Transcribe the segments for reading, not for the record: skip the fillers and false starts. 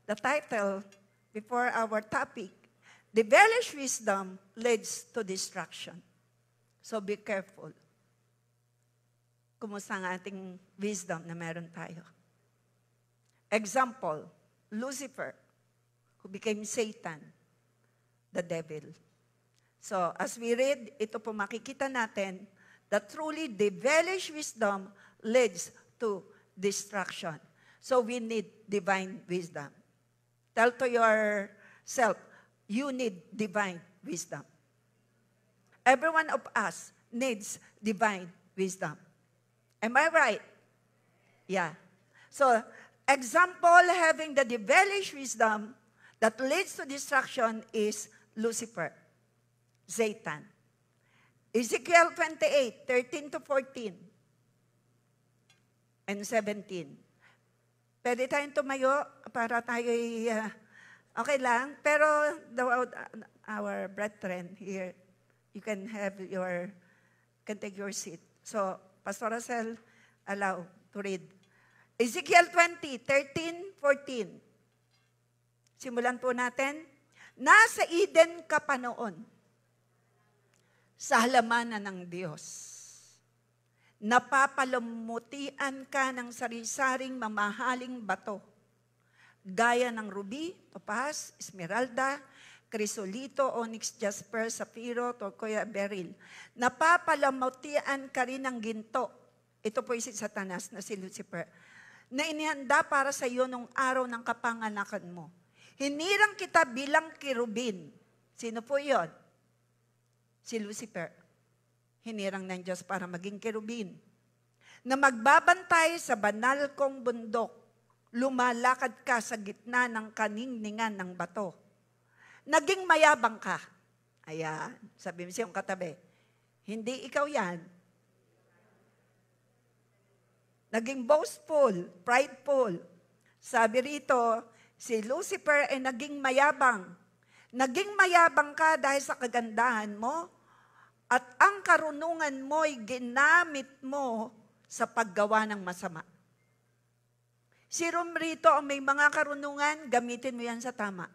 the title before our topic, devilish wisdom leads to destruction. So be careful. Kumusta ang ating wisdom na meron tayo? Example, Lucifer, who became Satan, the devil. So, as we read, ito po makikita natin that truly devilish wisdom leads to destruction. So, we need divine wisdom. Tell to yourself, you need divine wisdom. Every one of us needs divine wisdom. Am I right? Yeah. So, example, having the devilish wisdom that leads to destruction is Lucifer, Satan. Ezekiel 28, 13 to 14, and 17. Pwede tayong tumayo para tayo okay lang. Pero our brethren here, you can take your seat. So, Pastor Rosel, allow to read. Ezekiel 20, 13, 14. Simulan po natin. Nasa Eden ka pa noon, sa halamanan ng Diyos. Napapalamutian ka ng sari-saring mamahaling bato, gaya ng ruby, topaz, esmeralda, krisolito, onyx, jasper, sapphiro, turquoise, beryl. Napapalamutian ka rin ng ginto. Ito po si Satanas na si Lucifer, na inihanda para sa iyo nung araw ng kapanganakan mo. Hinirang kita bilang kirubin. Sino po yon? Si Lucifer. Hinirang ng Diyos para maging kirubin. Na magbabantay sa banal kong bundok. Lumalakad ka sa gitna ng kaningningan ng bato. Naging mayabang ka. Ayan. Sabi mo siyang katabi. Hindi ikaw yan. Naging boastful, prideful. Sabi rito, si Lucifer ay naging mayabang. Naging mayabang ka dahil sa kagandahan mo at ang karunungan mo'y ginamit mo sa paggawa ng masama. Si rito ang may mga karunungan, gamitin mo yan sa tama.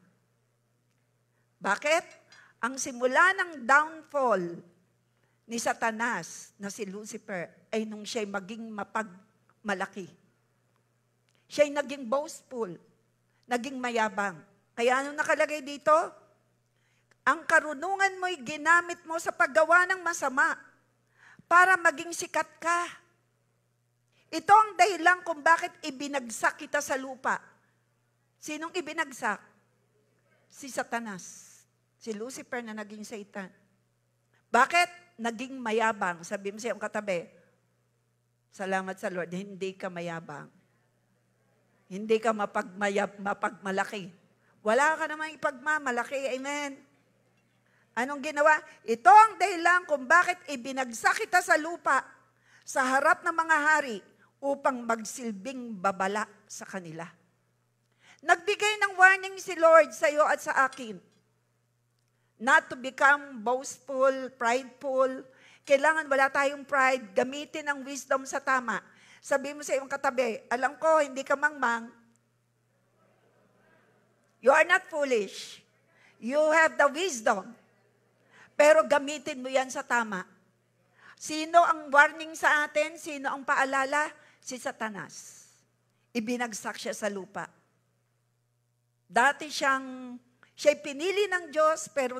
Bakit? Ang simula ng downfall ni Satanas na si Lucifer ay nung siya'y maging malaki. Siya'y naging boastful, naging mayabang. Kaya ano nakalagay dito? Ang karunungan mo'y ginamit mo sa paggawa ng masama para maging sikat ka. Ito ang dahilan kung bakit ibinagsak kita sa lupa. Sinong ibinagsak? Si Satanas. Si Lucifer na naging Satan. Bakit? Naging mayabang. Sabi mo siyang katabi, salamat sa Lord, hindi ka mayabang. Hindi ka mapagmalaki. Wala ka namang ipagmamalaki. Amen. Anong ginawa? Ito ang dahilan kung bakit ibinagsak kita sa lupa, sa harap ng mga hari, upang magsilbing babala sa kanila. Nagbigay ng warning si Lord sa iyo at sa akin. Not to become boastful, prideful. Kailangan wala tayong pride. Gamitin ang wisdom sa tama. Sabi mo sa iyong katabi, alam ko, hindi ka mangmang. You are not foolish. You have the wisdom. Pero gamitin mo yan sa tama. Sino ang warning sa atin? Sino ang paalala? Si Satanas. Ibinagsak siya sa lupa. Dati siya'y pinili ng Diyos, pero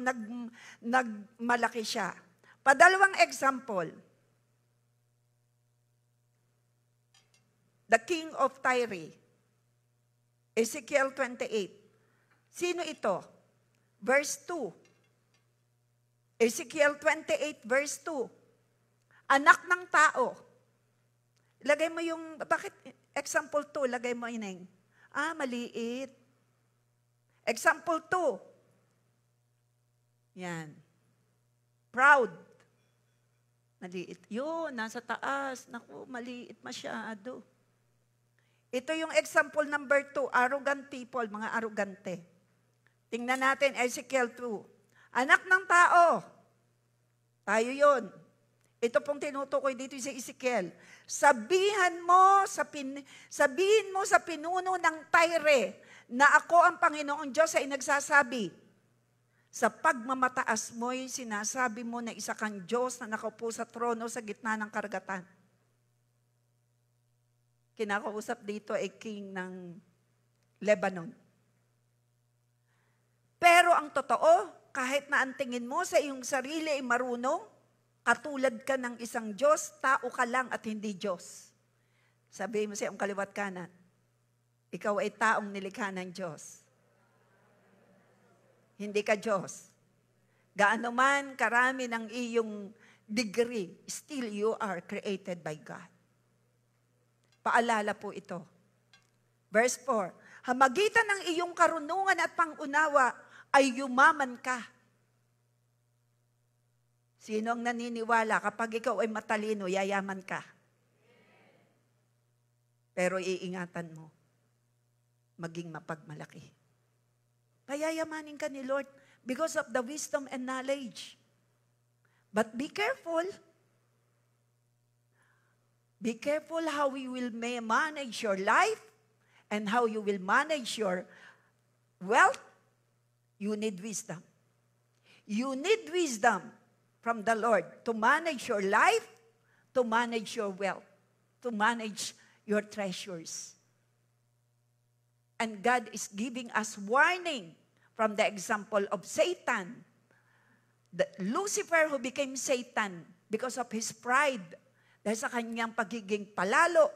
nagmalaki siya. Padalawang example. The king of Tyre. Ezekiel 28. Sino ito? Verse 2. Ezekiel 28 verse 2. Anak ng tao. Lagay mo yung, bakit example 2, lagay mo ineng. Maliit. Example 2. Yan. Proud. Maliit. Yun, nasa taas. Naku, maliit masyado. Ito yung example number 2, arrogant people, mga arrogante. Tingnan natin, Ezekiel 2. Anak ng tao. Tayo yun. Ito pong tinutukoy dito sa Ezekiel. Sabihin mo sa pinuno ng Tyre na ako ang Panginoong Diyos ay nagsasabi, sa pagmamataas mo'y sinasabi mo na isa kang Diyos na nakaupo sa trono sa gitna ng karagatan. Kinakausap dito ay king ng Lebanon. Pero ang totoo, kahit na ang tingin mo sa iyong sarili ay marunong, katulad ka ng isang Diyos, tao ka lang at hindi Diyos. Sabihin mo sa iyong kaliwat kanan, ikaw ay taong nilikha ng Diyos. Hindi ka Diyos. Gaano man karami ng iyong degree, still you are created by God. Paalala po ito. Verse 4, hamagitan ng iyong karunungan at pangunawa ay yumaman ka. Sino ang naniniwala kapag ikaw ay matalino, yayaman ka? Pero iingatan mo, maging mapagmalaki. Payayamanin ka ni Lord because of the wisdom and knowledge. But be careful. Be careful how you will manage your life and how you will manage your wealth. You need wisdom. You need wisdom from the Lord to manage your life, to manage your wealth, to manage your treasures. And God is giving us warning from the example of Satan. Lucifer who became Satan because of his pride. Dahil sa kanyang pagiging palalo,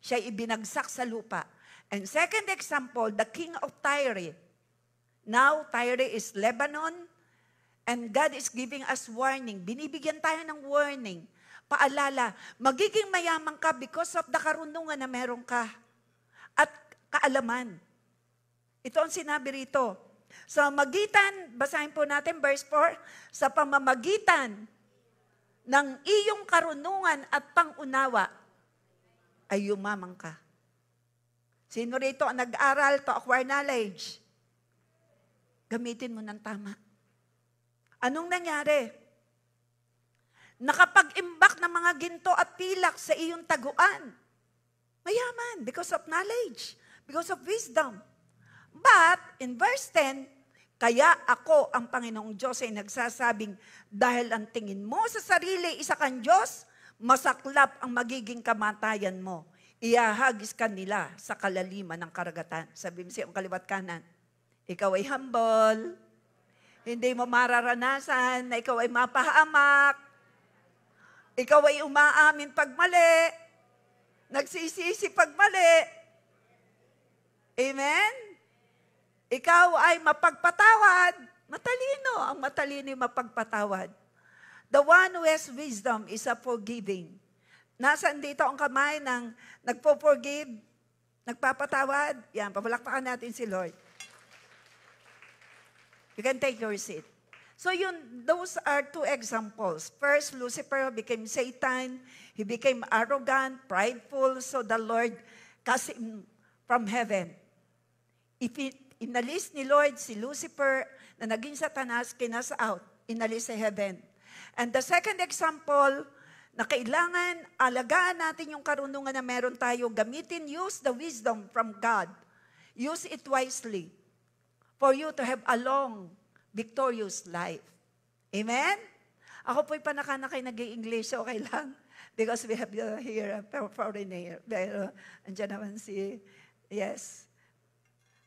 siya ibinagsak sa lupa. And second example, the king of Tyre. Now, Tyre is Lebanon. And God is giving us warning. Binibigyan tayo ng warning. Paalala, magiging mayaman ka because of the karunungan na meron ka. At kaalaman. Ito ang sinabi rito. Sa magitan, basahin po natin verse 4, sa pamamagitan ng iyong karunungan at pangunawa ay yumaman ka. Sino rito ang nag-aral to acquire knowledge? Gamitin mo ng tama. Anong nangyari? Nakapag-imbak ng mga ginto at pilak sa iyong taguan. Mayaman because of knowledge, because of wisdom. But, in verse 10, kaya ako, ang Panginoong Diyos, ay nagsasabing, dahil ang tingin mo sa sarili, isa kang Diyos, masaklap ang magiging kamatayan mo. Iahagis ka nila sa kalaliman ng karagatan. Sabi mo siya, ang kaliwat kanan, ikaw ay humble, hindi mo mararanasan na ikaw ay mapahamak, ikaw ay umaamin pag mali, nagsisisi pag mali. Amen? Ikaw ay mapagpatawad. Matalino. Ang matalino ay mapagpatawad. The one who has wisdom is a forgiving. Nasaan dito ang kamay ng nagpo-forgive, nagpapatawad? Yan, papalakpakan natin si Lord. You can take your seat. So those are two examples. First, Lucifer became Satan. He became arrogant, prideful. So the Lord cast him from heaven. Inalis ni Lord si Lucifer na naging Satanas, kinas out, inalis sa heaven. And the second example, na kailangan alagaan natin yung karunungan na meron tayo, gamitin, use the wisdom from God. Use it wisely for you to have a long, victorious life. Amen? Ako po'y panakanakay nag-i-English, okay lang. Because we have here a foreigner. Pero, andyan naman yes,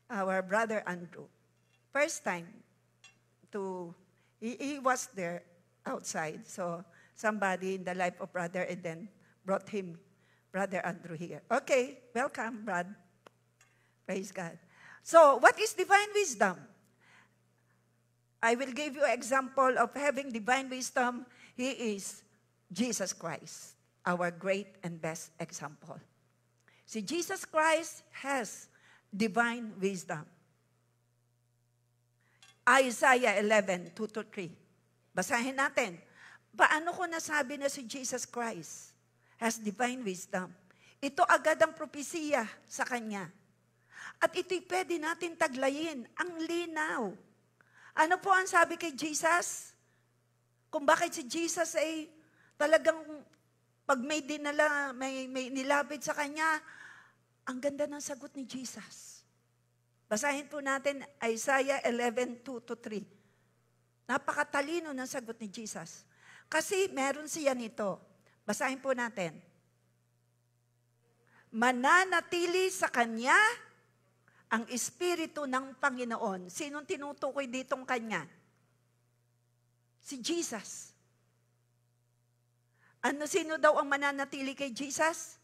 our brother Andrew. First time he was there outside. So, somebody in the life of brother and then brought him, Brother Andrew here. Okay, welcome, Brad. Praise God. So, what is divine wisdom? I will give you an example of having divine wisdom. He is Jesus Christ, our great and best example. See, Jesus Christ has divine wisdom. Isaiah 11, 2-3. Basahin natin. Paano ko nasabi na si Jesus Christ has divine wisdom? Ito agad ang propesiya sa Kanya. At ito'y pwede natin taglayin. Ang linaw. Ano po ang sabi kay Jesus? Kung bakit si Jesus ay talagang pag may dinala, may nilapit sa Kanya, ang ganda ng sagot ni Jesus. Basahin po natin Isaiah 11:2-3. Napakatalino ng sagot ni Jesus. Kasi meron siya nito. Basahin po natin. Mananatili sa Kanya ang Espiritu ng Panginoon. Sinong tinutukoy ditong Kanya? Si Jesus. Sino daw ang mananatili kay Jesus?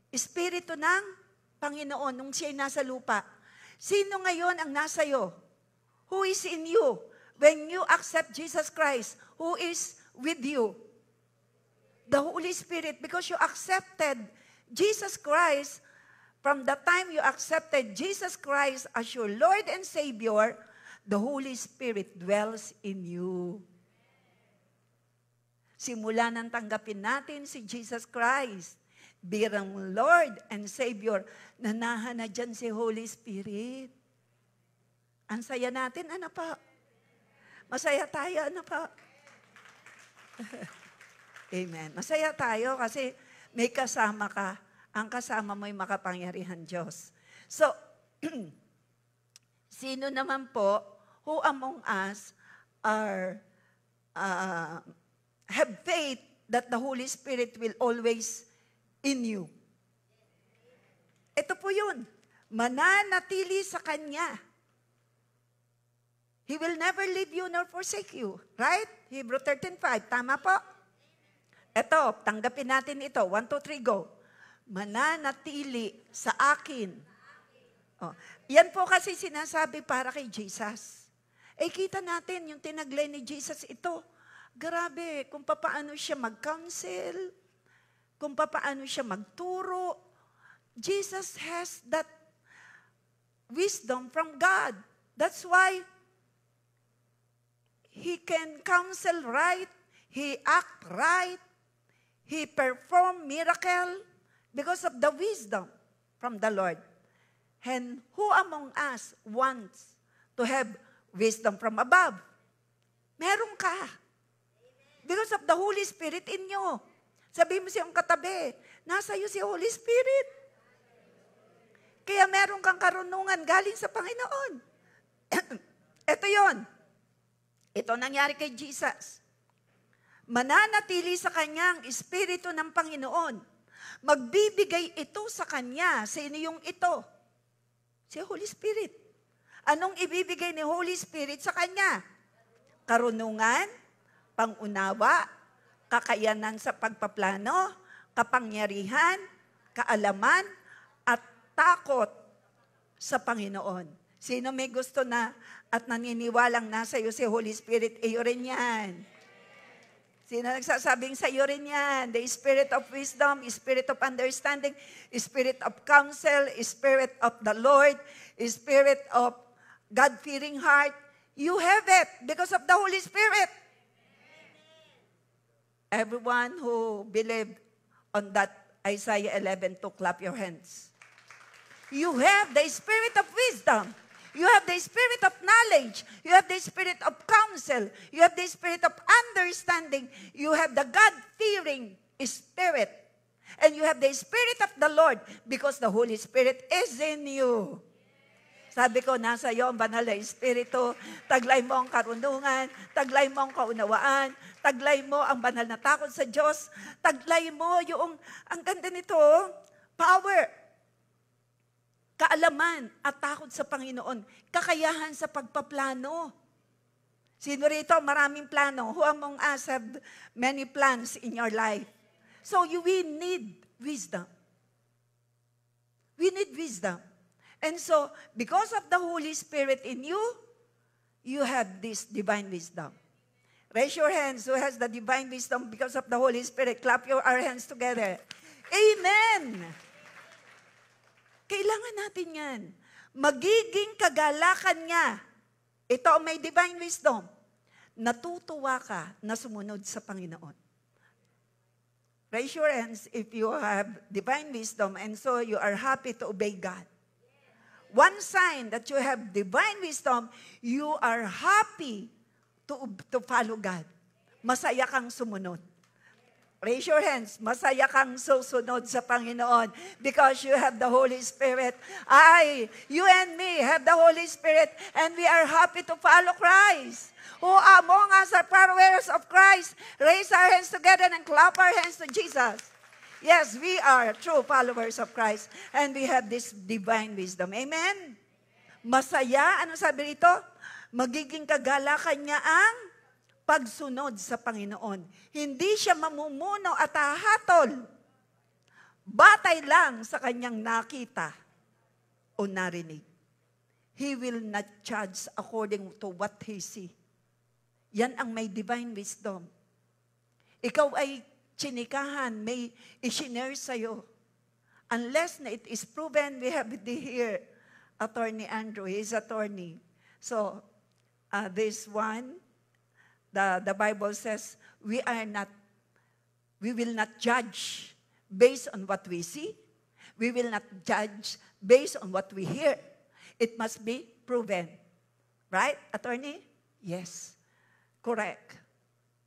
Espiritu ng Panginoon nung siya'y nasa lupa. Sino ngayon ang nasa iyo? Who is in you? When you accept Jesus Christ, who is with you? The Holy Spirit, because you accepted Jesus Christ. From the time you accepted Jesus Christ as your Lord and Savior, the Holy Spirit dwells in you. Simula nang tanggapin natin si Jesus Christ bilang Lord and Savior, nanahan na dyan si Holy Spirit. Ang saya natin, ano pa? Masaya tayo, ano pa? Amen. Masaya tayo kasi may kasama ka. Ang kasama mo'y makapangyarihan Diyos. So, sino naman po, who among us have faith that the Holy Spirit will always in you? Ito po yun. Mananatili sa Kanya. He will never leave you nor forsake you. Right? Hebrew 13:5. Tama po? Ito, tanggapin natin ito. 1, 2, 3, go. Mananatili sa akin. Oh, yan po kasi sinasabi para kay Jesus. Kita natin yung tinaglay ni Jesus ito. Grabe, kung paano siya mag-counsel, kung paano siya magturo. Jesus has that wisdom from God. That's why He can counsel right, He act right, He perform miracle because of the wisdom from the Lord. And who among us wants to have wisdom from above? Meron ka. Because of the Holy Spirit in you. Sabi mo siyang katabi, nasa iyo si Holy Spirit. Kaya meron kang karunungan galing sa Panginoon. Ito yon. Ito nangyari kay Jesus. Mananatili sa Kanya ang Espiritu ng Panginoon. Magbibigay ito sa Kanya. Sino yung ito? Si Holy Spirit. Anong ibibigay ni Holy Spirit sa Kanya? Karunungan, pangunawa, kakayanan sa pagpaplano, kapangyarihan, kaalaman, at takot sa Panginoon. Sino may gusto na at naniniwalang nasa iyo si Holy Spirit, iyo rin yan. Sino nagsasabing sa iyo rin yan? The Spirit of wisdom, Spirit of understanding, Spirit of counsel, Spirit of the Lord, Spirit of God-fearing heart. You have it because of the Holy Spirit. Everyone who believed on that Isaiah 11 to clap your hands. You have the Spirit of wisdom. You have the Spirit of knowledge. You have the Spirit of counsel. You have the Spirit of understanding. You have the God-fearing Spirit. And you have the Spirit of the Lord because the Holy Spirit is in you. Sabi ko, nasa iyo ang banal na Espiritu. Taglay mo ang karunungan. Taglay mo ang kaunawaan. Taglay mo ang banal na takot sa Diyos. Taglay mo yung, ang ganda nito, power. Kaalaman at takot sa Panginoon. Kakayahan sa pagpaplano. Sino rito? Maraming plano. Who among us have many plans in your life? So we need wisdom. We need wisdom. And so, because of the Holy Spirit in you, you have this divine wisdom. Raise your hands who has the divine wisdom because of the Holy Spirit. Clap our hands together. Amen! Kailangan natin yan. Magiging kagalakan niya. Ito ang may divine wisdom. Natutuwa ka na sumunod sa Panginoon. Raise your hands if you have divine wisdom and so you are happy to obey God. One sign that you have divine wisdom, you are happy to follow God. Masaya kang sumunod. Raise your hands. Masaya kang susunod sa Panginoon because you have the Holy Spirit. You and me have the Holy Spirit and we are happy to follow Christ. Who among us are followers of Christ? Raise our hands together and clap our hands to Jesus. Yes, we are true followers of Christ and we have this divine wisdom. Amen? Masaya, ano sabi rito? Magiging kagalakan niya ang pagsunod sa Panginoon. Hindi siya mamumuno at hahatol. Batay lang sa kanyang nakita o narinig. He will not judge according to what he see. Yan ang may divine wisdom. Ikaw ay chinikahan, may isinare sa'yo. Unless na it is proven, we have here, Attorney Andrew, he is attorney. So, this one, the Bible says, we will not judge based on what we see. We will not judge based on what we hear. It must be proven. Right, attorney? Yes. Correct.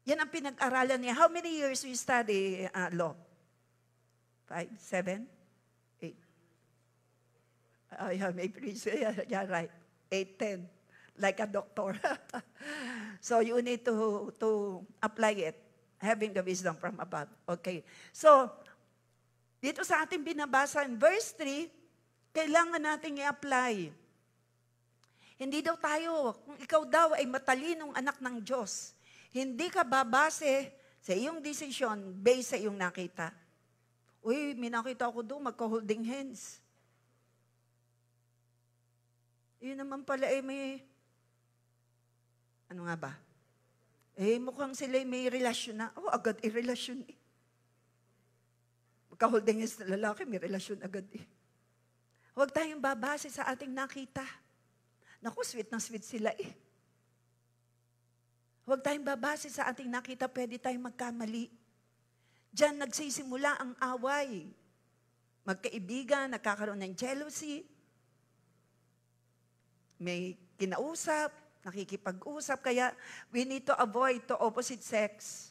Yan ang pinag-aralan niya. How many years we study law? 5, 7, 8. Yeah, maybe, yeah, right. 8, 10. Like a doctor. So you need to apply it, having the wisdom from above. Okay. So, dito sa ating binabasa in verse 3, kailangan natin i-apply. Hindi daw tayo, kung ikaw daw ay matalinong anak ng Diyos, hindi ka babase sa iyong desisyon based sa iyong nakita. Uy, may nakita ako doon, magka-holding hands. Yun naman pala may... Ano nga ba? Mukhang sila may relasyon na. Agad relasyon eh. Magka-holding hands na lalaki, may relasyon agad eh. Huwag tayong babase sa ating nakita. Naku, sweet na sweet sila eh. Huwag tayong babase sa ating nakita, pwede tayong magkamali. Diyan nagsisimula ang away. Magkaibigan, nagkakaroon ng jealousy. May kinausap, nakikipag-usap. Kaya we need to avoid to opposite sex.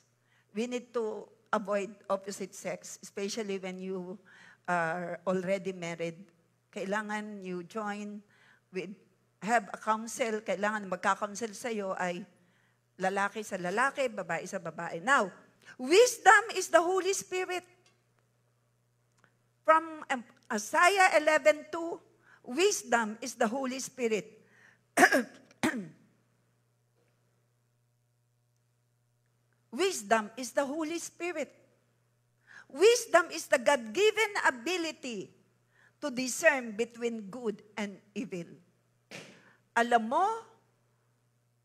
We need to avoid opposite sex, especially when you are already married. Kailangan you join with, have a counsel. Kailangan magka-counsel sa'yo ay lalaki sa lalaki, babae sa babae. Now, wisdom is the Holy Spirit. From Isaiah 11:2, wisdom is the Holy Spirit. Wisdom is the Holy Spirit. Wisdom is the God-given ability to discern between good and evil. Alam mo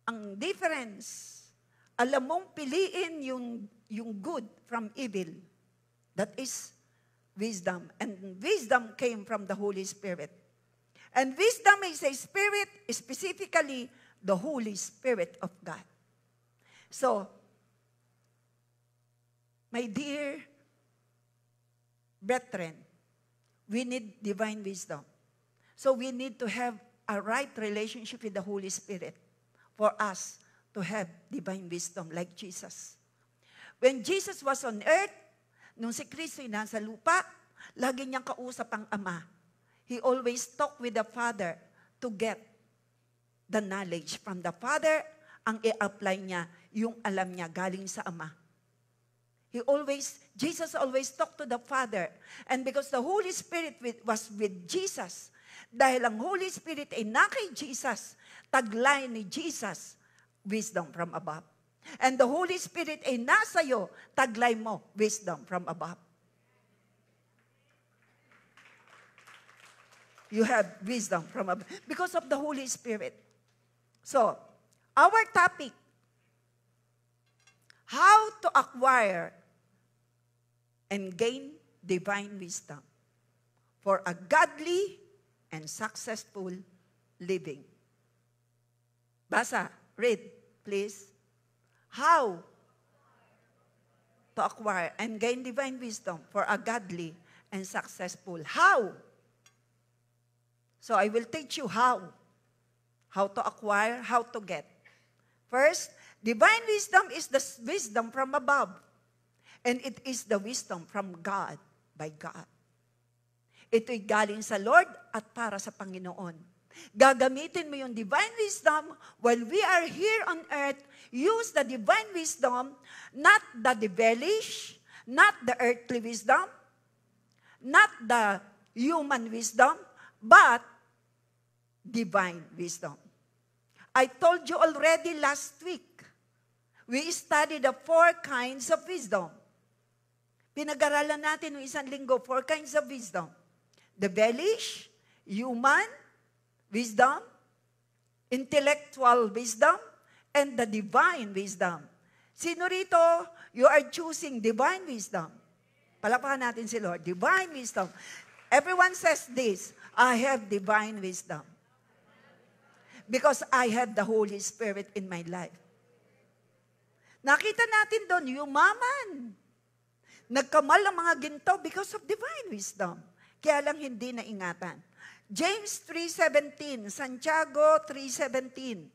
ang difference. Alam mong piliin yung good from evil. That is wisdom. And wisdom came from the Holy Spirit. And wisdom is a spirit, specifically the Holy Spirit of God. So, my dear brethren, we need divine wisdom. So we need to have a right relationship with the Holy Spirit for us to have divine wisdom like Jesus. When Jesus was on earth, nung si Kristo nasa lupa, lagi niyang kausap ang Ama. He always talked with the Father to get the knowledge from the Father. Ang i-apply niya, yung alam niya galing sa Ama. Jesus always talked to the Father. And because the Holy Spirit was with Jesus, dahil ang Holy Spirit ay nakay Jesus, taglay ni Jesus, wisdom from above. And the Holy Spirit ay nasa iyo, taglay mo, wisdom from above. You have wisdom from above because of the Holy Spirit. So, our topic, how to acquire and gain divine wisdom for a godly and successful living. Basa, read, please. How to acquire and gain divine wisdom for a godly and successful. How? So I will teach you how. How to acquire, how to get. First, divine wisdom is the wisdom from above. And it is the wisdom from God, by God. Ito'y galing sa Lord at para sa Panginoon. Gagamitin mo yung divine wisdom while we are here on earth. Use the divine wisdom, not the devilish, not the earthly wisdom, not the human wisdom, but divine wisdom. I told you already last week, we studied the 4 kinds of wisdom. Pinag-aralan natin ng isang linggo, 4 kinds of wisdom. Devilish, human wisdom, intellectual wisdom, and the divine wisdom. Sino rito, you are choosing divine wisdom? Palakpakan natin si Lord. Divine wisdom. Everyone says this, I have divine wisdom. Because I have the Holy Spirit in my life. Nakita natin doon, yumaman. Nagkamal ang mga ginto because of divine wisdom. Kaya lang hindi naingatan. James 3:17, Santiago 3:17.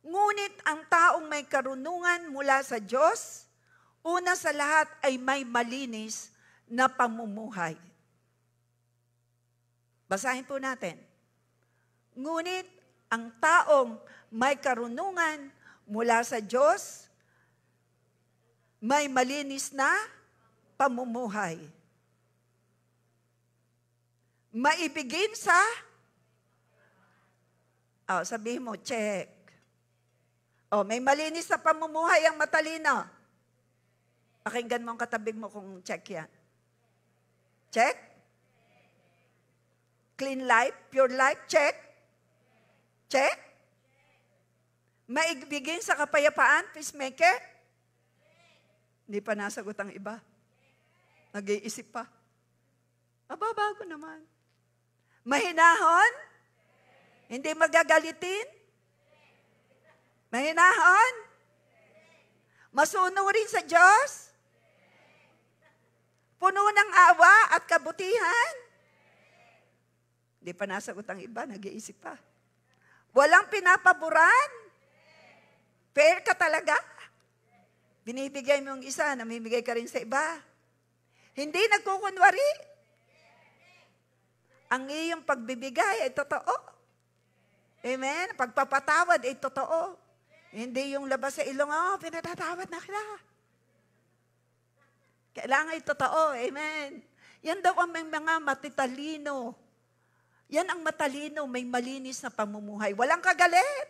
Ngunit ang taong may karunungan mula sa Diyos, una sa lahat ay may malinis na pamumuhay. Basahin po natin. Ngunit ang taong may karunungan mula sa Diyos, may malinis na pamumuhay. Maibigin sa, sabihin mo, check. May malinis na pamumuhay ang matalino. Pakinggan mo ang katabig mo kung check yan. Check? Clean life, pure life, check? Check? Maibigin sa kapayapaan, peacemaker? Hindi pa nasagot ang iba. Nag-iisip pa. Bago naman. Mahinahon? Hindi magagalitin? Mahinahon? Masunurin sa Diyos? Puno ng awa at kabutihan? Hindi pa nasagot ang iba, nag-iisip pa. Walang pinapaboran? Fair ka talaga? Binibigay mo yung isa, namimigay ka rin sa iba. Hindi nagkukunwari. Ang iyong pagbibigay ay totoo. Amen? Pagpapatawad ay totoo. Hindi yung labas sa ilong, pinatatawad na kita. Kailangan ay totoo. Amen? Yan daw ang mga matitalino. Yan ang matalino, may malinis na pamumuhay. Walang kagalit.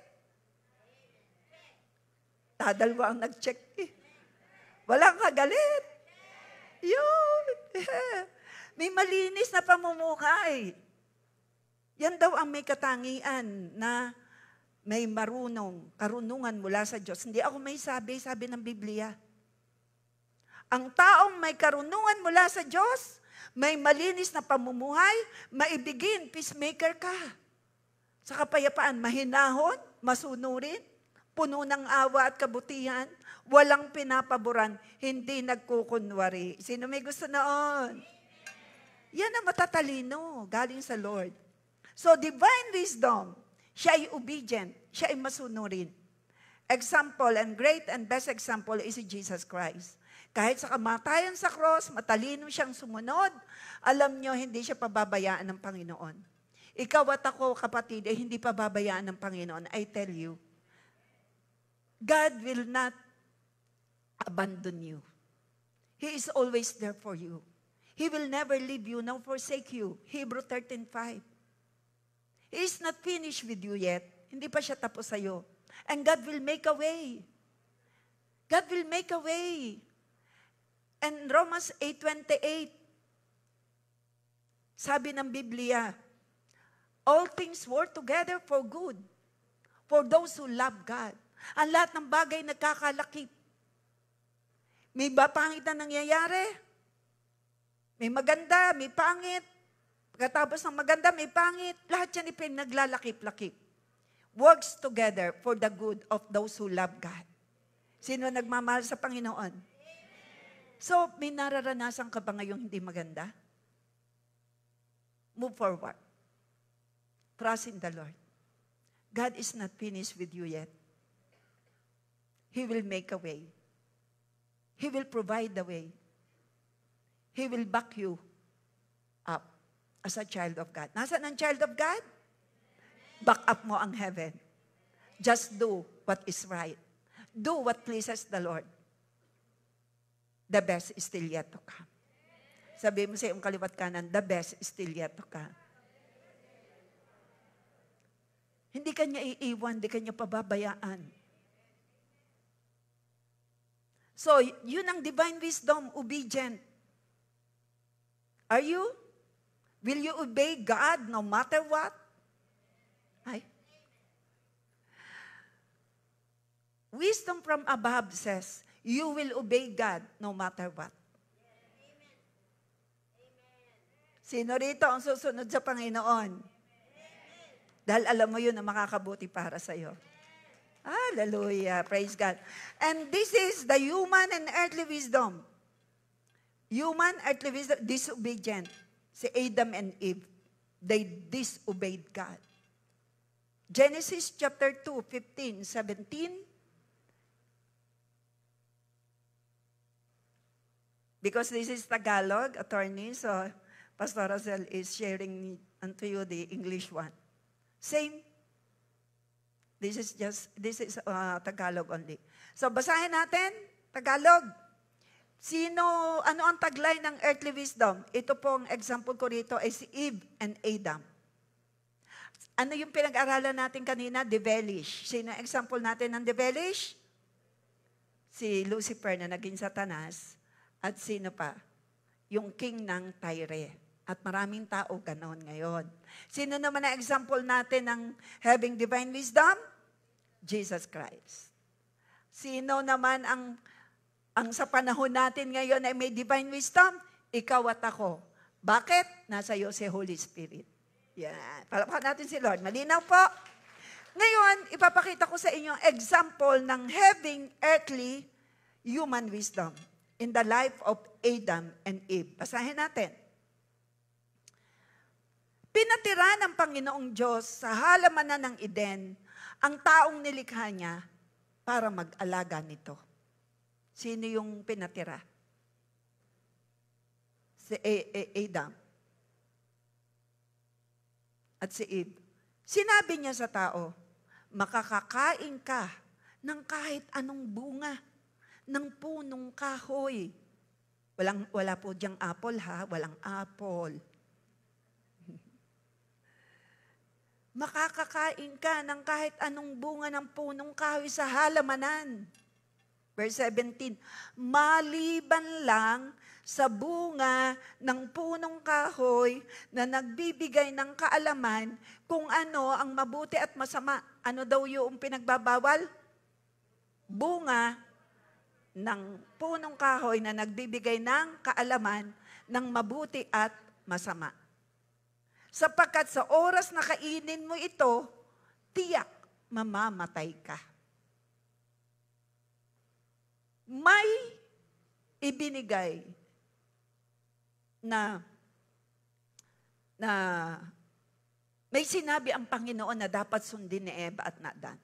Dadalwa ang nag-check eh. Walang kagalit. Yun. May malinis na pamumuhay. Yan daw ang may katangian na may karunungan mula sa Diyos. Hindi ako may sabi ng Biblia. Ang taong may karunungan mula sa Diyos, may malinis na pamumuhay, maibigin, peacemaker ka. Sa kapayapaan, mahinahon, masunurin, puno ng awa at kabutihan, walang pinapaboran, hindi nagkukunwari. Sino may gusto noon? Yan ang matatalino, galing sa Lord. So, divine wisdom, siya ay obedient, siya ay masunurin. Example, and great and best example is Jesus Christ. Kahit sa kamatayan sa cross, matalino siyang sumunod, alam nyo, hindi siya pababayaan ng Panginoon. Ikaw at ako, kapatid, ay hindi pababayaan ng Panginoon. I tell you, God will not abandon you. He is always there for you. He will never leave you nor forsake you. Hebrews 13:5. He is not finished with you yet. Hindi pa siya tapos sa'yo. And God will make a way. God will make a way. And Romans 8:28, sabi ng Biblia, all things work together for good, for those who love God. Ang lahat ng bagay nagkakalakip. May pangit na nangyayari. May maganda, may pangit. Pagkatapos ng maganda, may pangit. Lahat yan naglalakip-lakip. Works together for the good of those who love God. Sino nagmamahal sa Panginoon? So, may nararanasan ka ba ngayong hindi maganda? Move forward. Trust in the Lord. God is not finished with you yet. He will make a way. He will provide the way. He will back you up as a child of God. Nasaan ang child of God? Back up mo ang heaven. Just do what is right. Do what pleases the Lord. The best is still yet to come. Sabi mo sa iyong kaliwat kanan, the best is still yet to come. Hindi ka niya iiwan, hindi ka niya pababayaan. So, yun ang divine wisdom, obedient. Are you? Will you obey God no matter what? Ay. Wisdom from above says, you will obey God no matter what. Sino rito ang susunod sa Panginoon? Dahil alam mo yun na makakabuti para sa iyo. Hallelujah. Praise God. And this is the human and earthly wisdom. Human, earthly wisdom, disobedient. Si Adam and Eve, they disobeyed God. Genesis chapter 2, 15, 17. Because this is Tagalog, attorney, so Pastor Rosel is sharing unto you the English one. Same. This is Tagalog only. So basahin natin, Tagalog. Ano ang taglay ng earthly wisdom? Ito pong example ko rito ay si Eve and Adam. Ano yung pinag-aralan natin kanina? Devilish. Sino ang example natin ng devilish? Si Lucifer na naging Satanas. At sino pa? Yung king ng Tyre. At maraming tao ganon ngayon. Sino naman ang example natin ng having divine wisdom? Jesus Christ. Sino naman ang sa panahon natin ngayon ay may divine wisdom? Ikaw at ako. Bakit? Nasa iyo si Holy Spirit. Yan. Palakpakan natin si Lord. Malinaw po. Ngayon, ipapakita ko sa inyo example ng having earthly human wisdom in the life of Adam and Eve. Basahin natin. Pinatira ng Panginoong Diyos sa halamanan ng Eden ang taong nilikha niya para mag-alaga nito. Sino yung pinatira? Si Adam. At si Eve. Sinabi niya sa tao, makakakain ka ng kahit anong bunga ng punong kahoy. Wala po diyang apple ha, walang apple. Makakakain ka ng kahit anong bunga ng punong kahoy sa halamanan. Verse 17, maliban lang sa bunga ng punong kahoy na nagbibigay ng kaalaman kung ano ang mabuti at masama. Ano daw yung pinagbabawal? Bunga ng punong kahoy na nagbibigay ng kaalaman ng mabuti at masama. Sapagkat sa oras na kainin mo ito, tiyak mamamatay ka. May ibinigay na may sinabi ang Panginoon na dapat sundin ni Eva at Adan.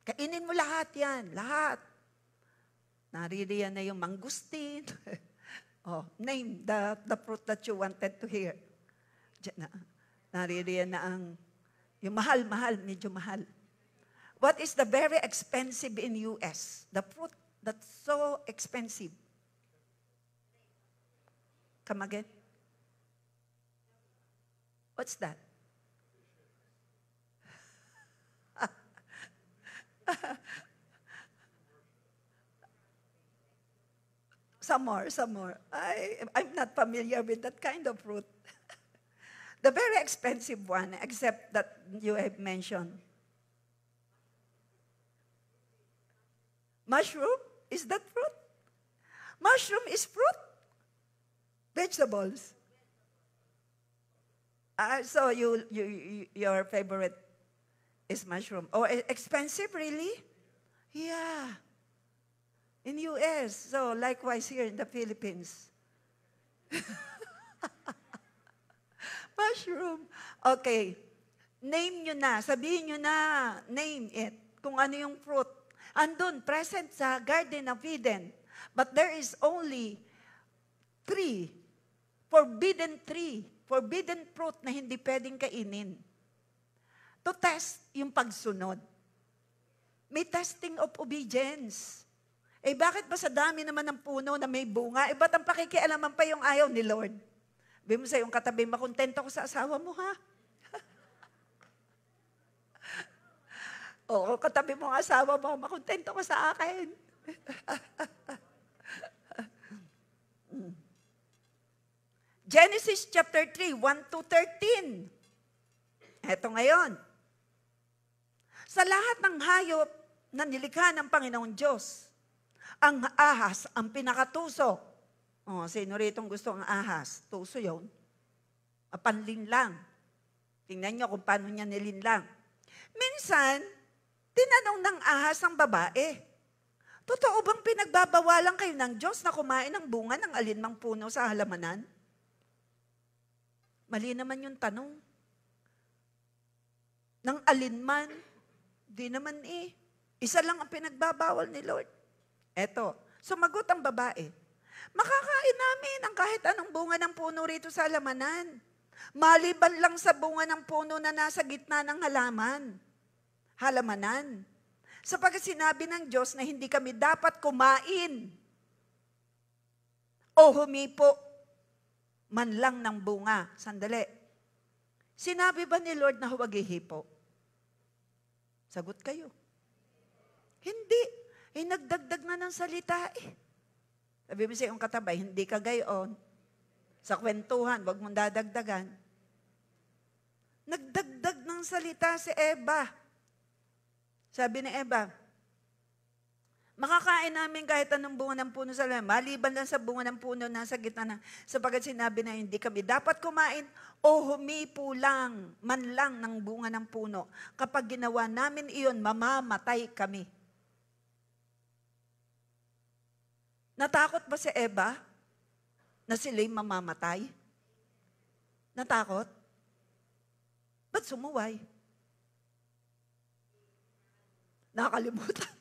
Kainin mo lahat yan, lahat. Naririyan na yung mangustin. Name the fruit that you wanted to hear. Naririyan na yung mahal, medyo mahal. What is the very expensive in US? The fruit that's so expensive. Come again? What's that? Some more. I'm not familiar with that kind of fruit. The very expensive one, except that you have mentioned. Mushroom? Is that fruit? Mushroom is fruit? Vegetables. So your favorite is mushroom. Oh, expensive, really? Yeah. In US. So likewise here in the Philippines. Mushroom. Okay. Name nyo na. Sabihin nyo na. Name it. Kung ano yung fruit. Andun, present sa Garden of Eden. But there is only forbidden fruit na hindi pwedeng kainin. To test yung pagsunod. May testing of obedience. Bakit ba sa dami naman ng puno na may bunga, ba't ang pakikialaman pa yung ayaw ni Lord? Sabi mo sa yung katabi, makontento ko sa asawa mo, ha? Oo, katabi mo ang asawa mo, makontento ko sa akin. Genesis chapter 3, 1-13. Eto ngayon. Sa lahat ng hayop na nilikha ng Panginoon Diyos, ang ahas ang pinakatuso. Sino ritong gusto ang ahas? Tuso yun. Panlinlang. Tingnan nyo kung paano niya nilinlang. Minsan, tinanong ng ahas ang babae, totoo bang pinagbabawalan kayo ng Diyos na kumain ng bunga ng alinmang puno sa halamanan? Mali naman yung tanong. Ng alinman, di naman isa lang ang pinagbabawal ni Lord. Eto, sumagot ang babae, makakain namin ang kahit anong bunga ng puno rito sa halamanan. Maliban lang sa bunga ng puno na nasa gitna ng halamanan. Sapagkat sinabi ng Diyos na hindi kami dapat kumain o humipo man lang ng bunga. Sandali. Sinabi ba ni Lord na huwag ihipo? Sagot kayo. Hindi. Nagdagdag na ng salita Sabi mo sa iyong katabay, hindi ka gayon. Sa kwentuhan, wag mong dadagdagan. Nagdagdag ng salita si Eva. Sabi ni Eva, makakain namin kahit anong bunga ng puno sa halamanan, maliban lang sa bunga ng puno na sa gitna sapagkat sinabi na hindi kami dapat kumain o humipo lang, man lang ng bunga ng puno. Kapag ginawa namin iyon, mamamatay kami. Natakot ba si Eva na sila'y mamamatay? Natakot? Ba't sumuway? Nakakalimutan.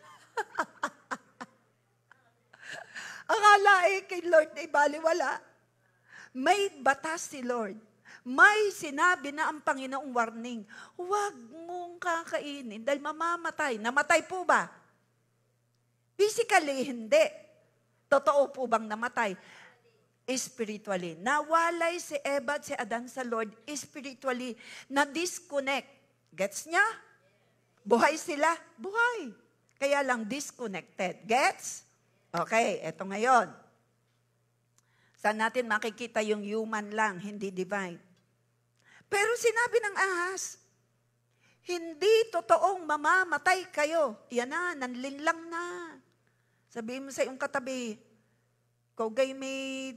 Akala kay Lord ay baliwala. May batas si Lord. May sinabi na ang Panginoong warning, huwag mong kakainin dahil mamamatay. Namatay po ba? Physically, hindi. Totoo po bang namatay? Spiritually. Nawalay si Eva at si Adan sa Lord spiritually. Na-disconnect. Gets niya? Buhay sila? Buhay. Kaya lang disconnected. Gets? Okay, eto ngayon. Saan natin makikita yung human lang, hindi divine? Pero sinabi ng ahas, hindi totoong mamamatay kayo. Yan na, nanlinlang na. Sabihin mo sa iyong katabi, ikaw gay may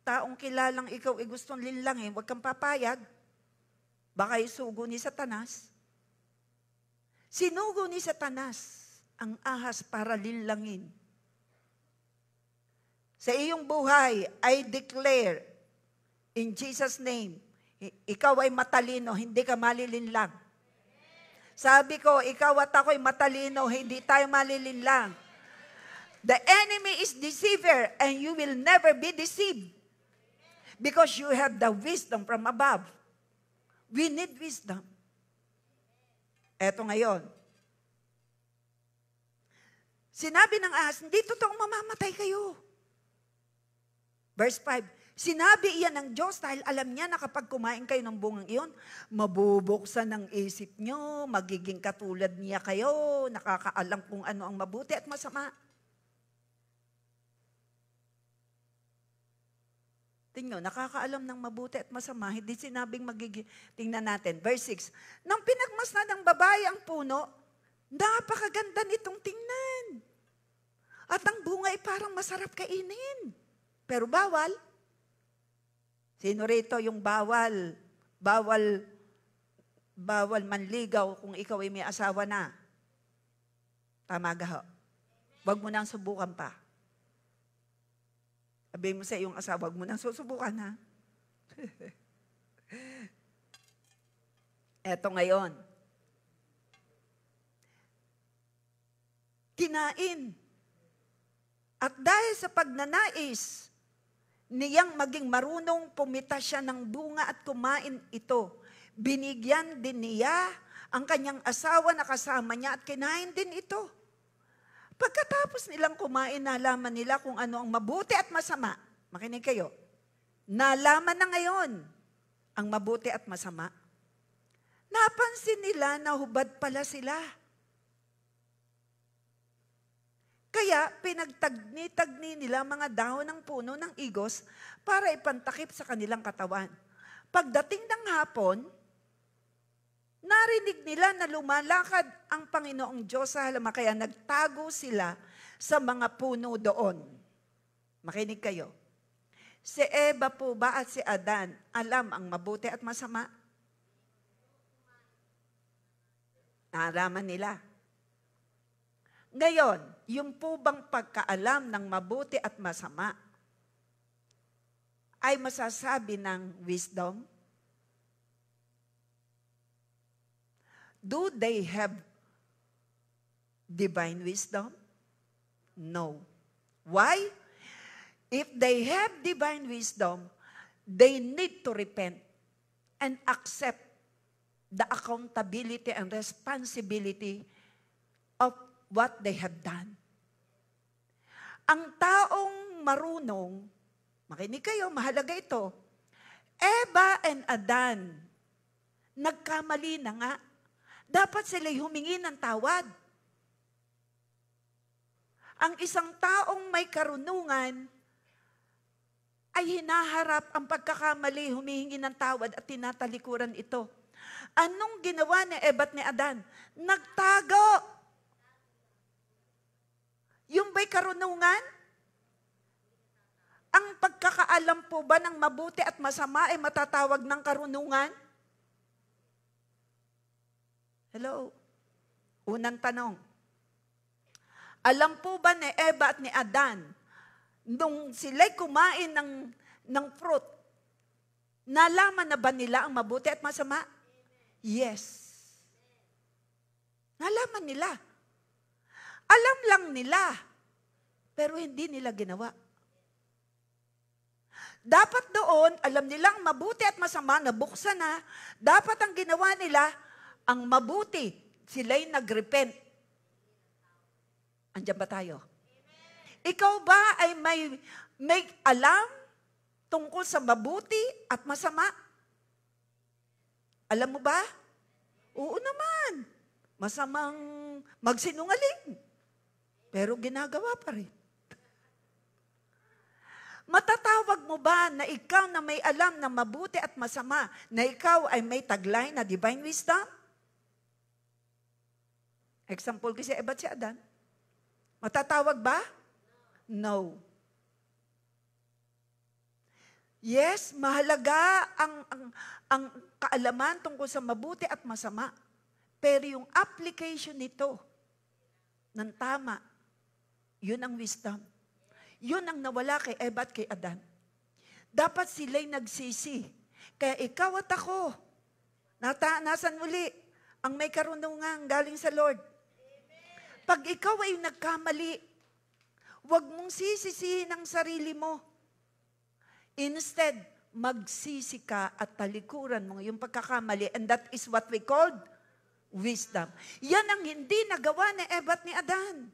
taong kilalang ikaw gustong linlangin, huwag kang papayag. Baka isugo ni Satanas. Sinugo ni Satanas ang ahas para linlangin. Sa iyong buhay, I declare, in Jesus' name, ikaw ay matalino, hindi ka malilinlang. Sabi ko, ikaw at ako'y matalino, hindi tayo malilinlang. The enemy is deceiver and you will never be deceived because you have the wisdom from above. We need wisdom. Eto ngayon. Sinabi ng ahas, hindi totoong mamamatay kayo. Verse 5, sinabi iyan ng Diyos dahil alam niya na kapag kumain kayo ng bungang iyon, mabubuksan ng isip nyo, magiging katulad niya kayo, nakakaalam kung ano ang mabuti at masama. Tingnan, nakakaalam ng mabuti at masama, hindi sinabing magiging, tingnan natin, verse 6, nang pinagmasdan ng babae ang puno, napakaganda nitong tingnan. At ang bunga ay parang masarap kainin. Pero bawal. Sino rito yung bawal? Bawal manligaw kung ikaw ay may asawa na. Tama gaho. Huwag mo nang subukan pa. Sabi mo sa iyong asawa, huwag mo nang susubukan ha. Eto ngayon. kinain. At dahil sa pagnanais niyang maging marunong, pumita siya ng bunga at kumain ito. Binigyan din niya ang kanyang asawa na kasama niya at kinain din ito. Pagkatapos nilang kumain, nalaman nila kung ano ang mabuti at masama. Makinig kayo. Nalaman na ngayon ang mabuti at masama. Napansin nila na hubad pala sila. Kaya pinagtagni-tagni nila mga dahon ng puno ng igos para ipantakip sa kanilang katawan. Pagdating ng hapon, narinig nila na lumalakad ang Panginoong Diyos sa halaman, kaya nagtago sila sa mga puno doon. Makinig kayo. Si Eva po ba at si Adan alam ang mabuti at masama? Nalaman nila. Ngayon, yung po bang pagkaalam ng mabuti at masama ay masasabi ng wisdom? Do they have divine wisdom? No. Why? If they have divine wisdom, they need to repent and accept the accountability and responsibility of what they have done. Ang taong marunong, makinig kayo, mahalaga ito, Eva and Adan, nagkamali na nga. Dapat sila'y humingi ng tawad. Ang isang taong may karunungan ay hinaharap ang pagkakamali, humihingi ng tawad at tinatalikuran ito. Anong ginawa ni Eva at ni Adan? Nagtago. Yung ba'y karunungan? Ang pagkakaalam po ba ng mabuti at masama ay matatawag ng karunungan? Hello? Unang tanong. Alam po ba ni Eva at ni Adan, nung sila'y kumain ng fruit, nalaman na ba nila ang mabuti at masama? Yes. Nalaman nila. Alam lang nila, pero hindi nila ginawa. Dapat doon, alam nilang mabuti at masama, nabuksan na. Dapat ang ginawa nila, ang mabuti, sila'y nag-repent. Andiyan ba tayo? Ikaw ba ay may alam tungkol sa mabuti at masama? Alam mo ba? Oo naman. Masamang magsinungaling. Pero ginagawa pa rin. Matatawag mo ba na ikaw na may alam na mabuti at masama, na ikaw ay may taglay na divine wisdom? Example kasi Eva at si Adan. Matatawag ba? No. Yes, mahalaga ang kaalaman tungkol sa mabuti at masama. Pero yung application nito ng tama, yun ang wisdom. Yun ang nawala kay Eva at kay Adan. Dapat sila'y nagsisi. Kaya ikaw at ako, nasan muli ang may karunungan galing sa Lord. Pag ikaw ay nagkamali, huwag mong sisisihin ang sarili mo. Instead, magsisi ka at talikuran mo yung pagkakamali. And that is what we called wisdom. Yan ang hindi nagawa ni Eva at ni Adan.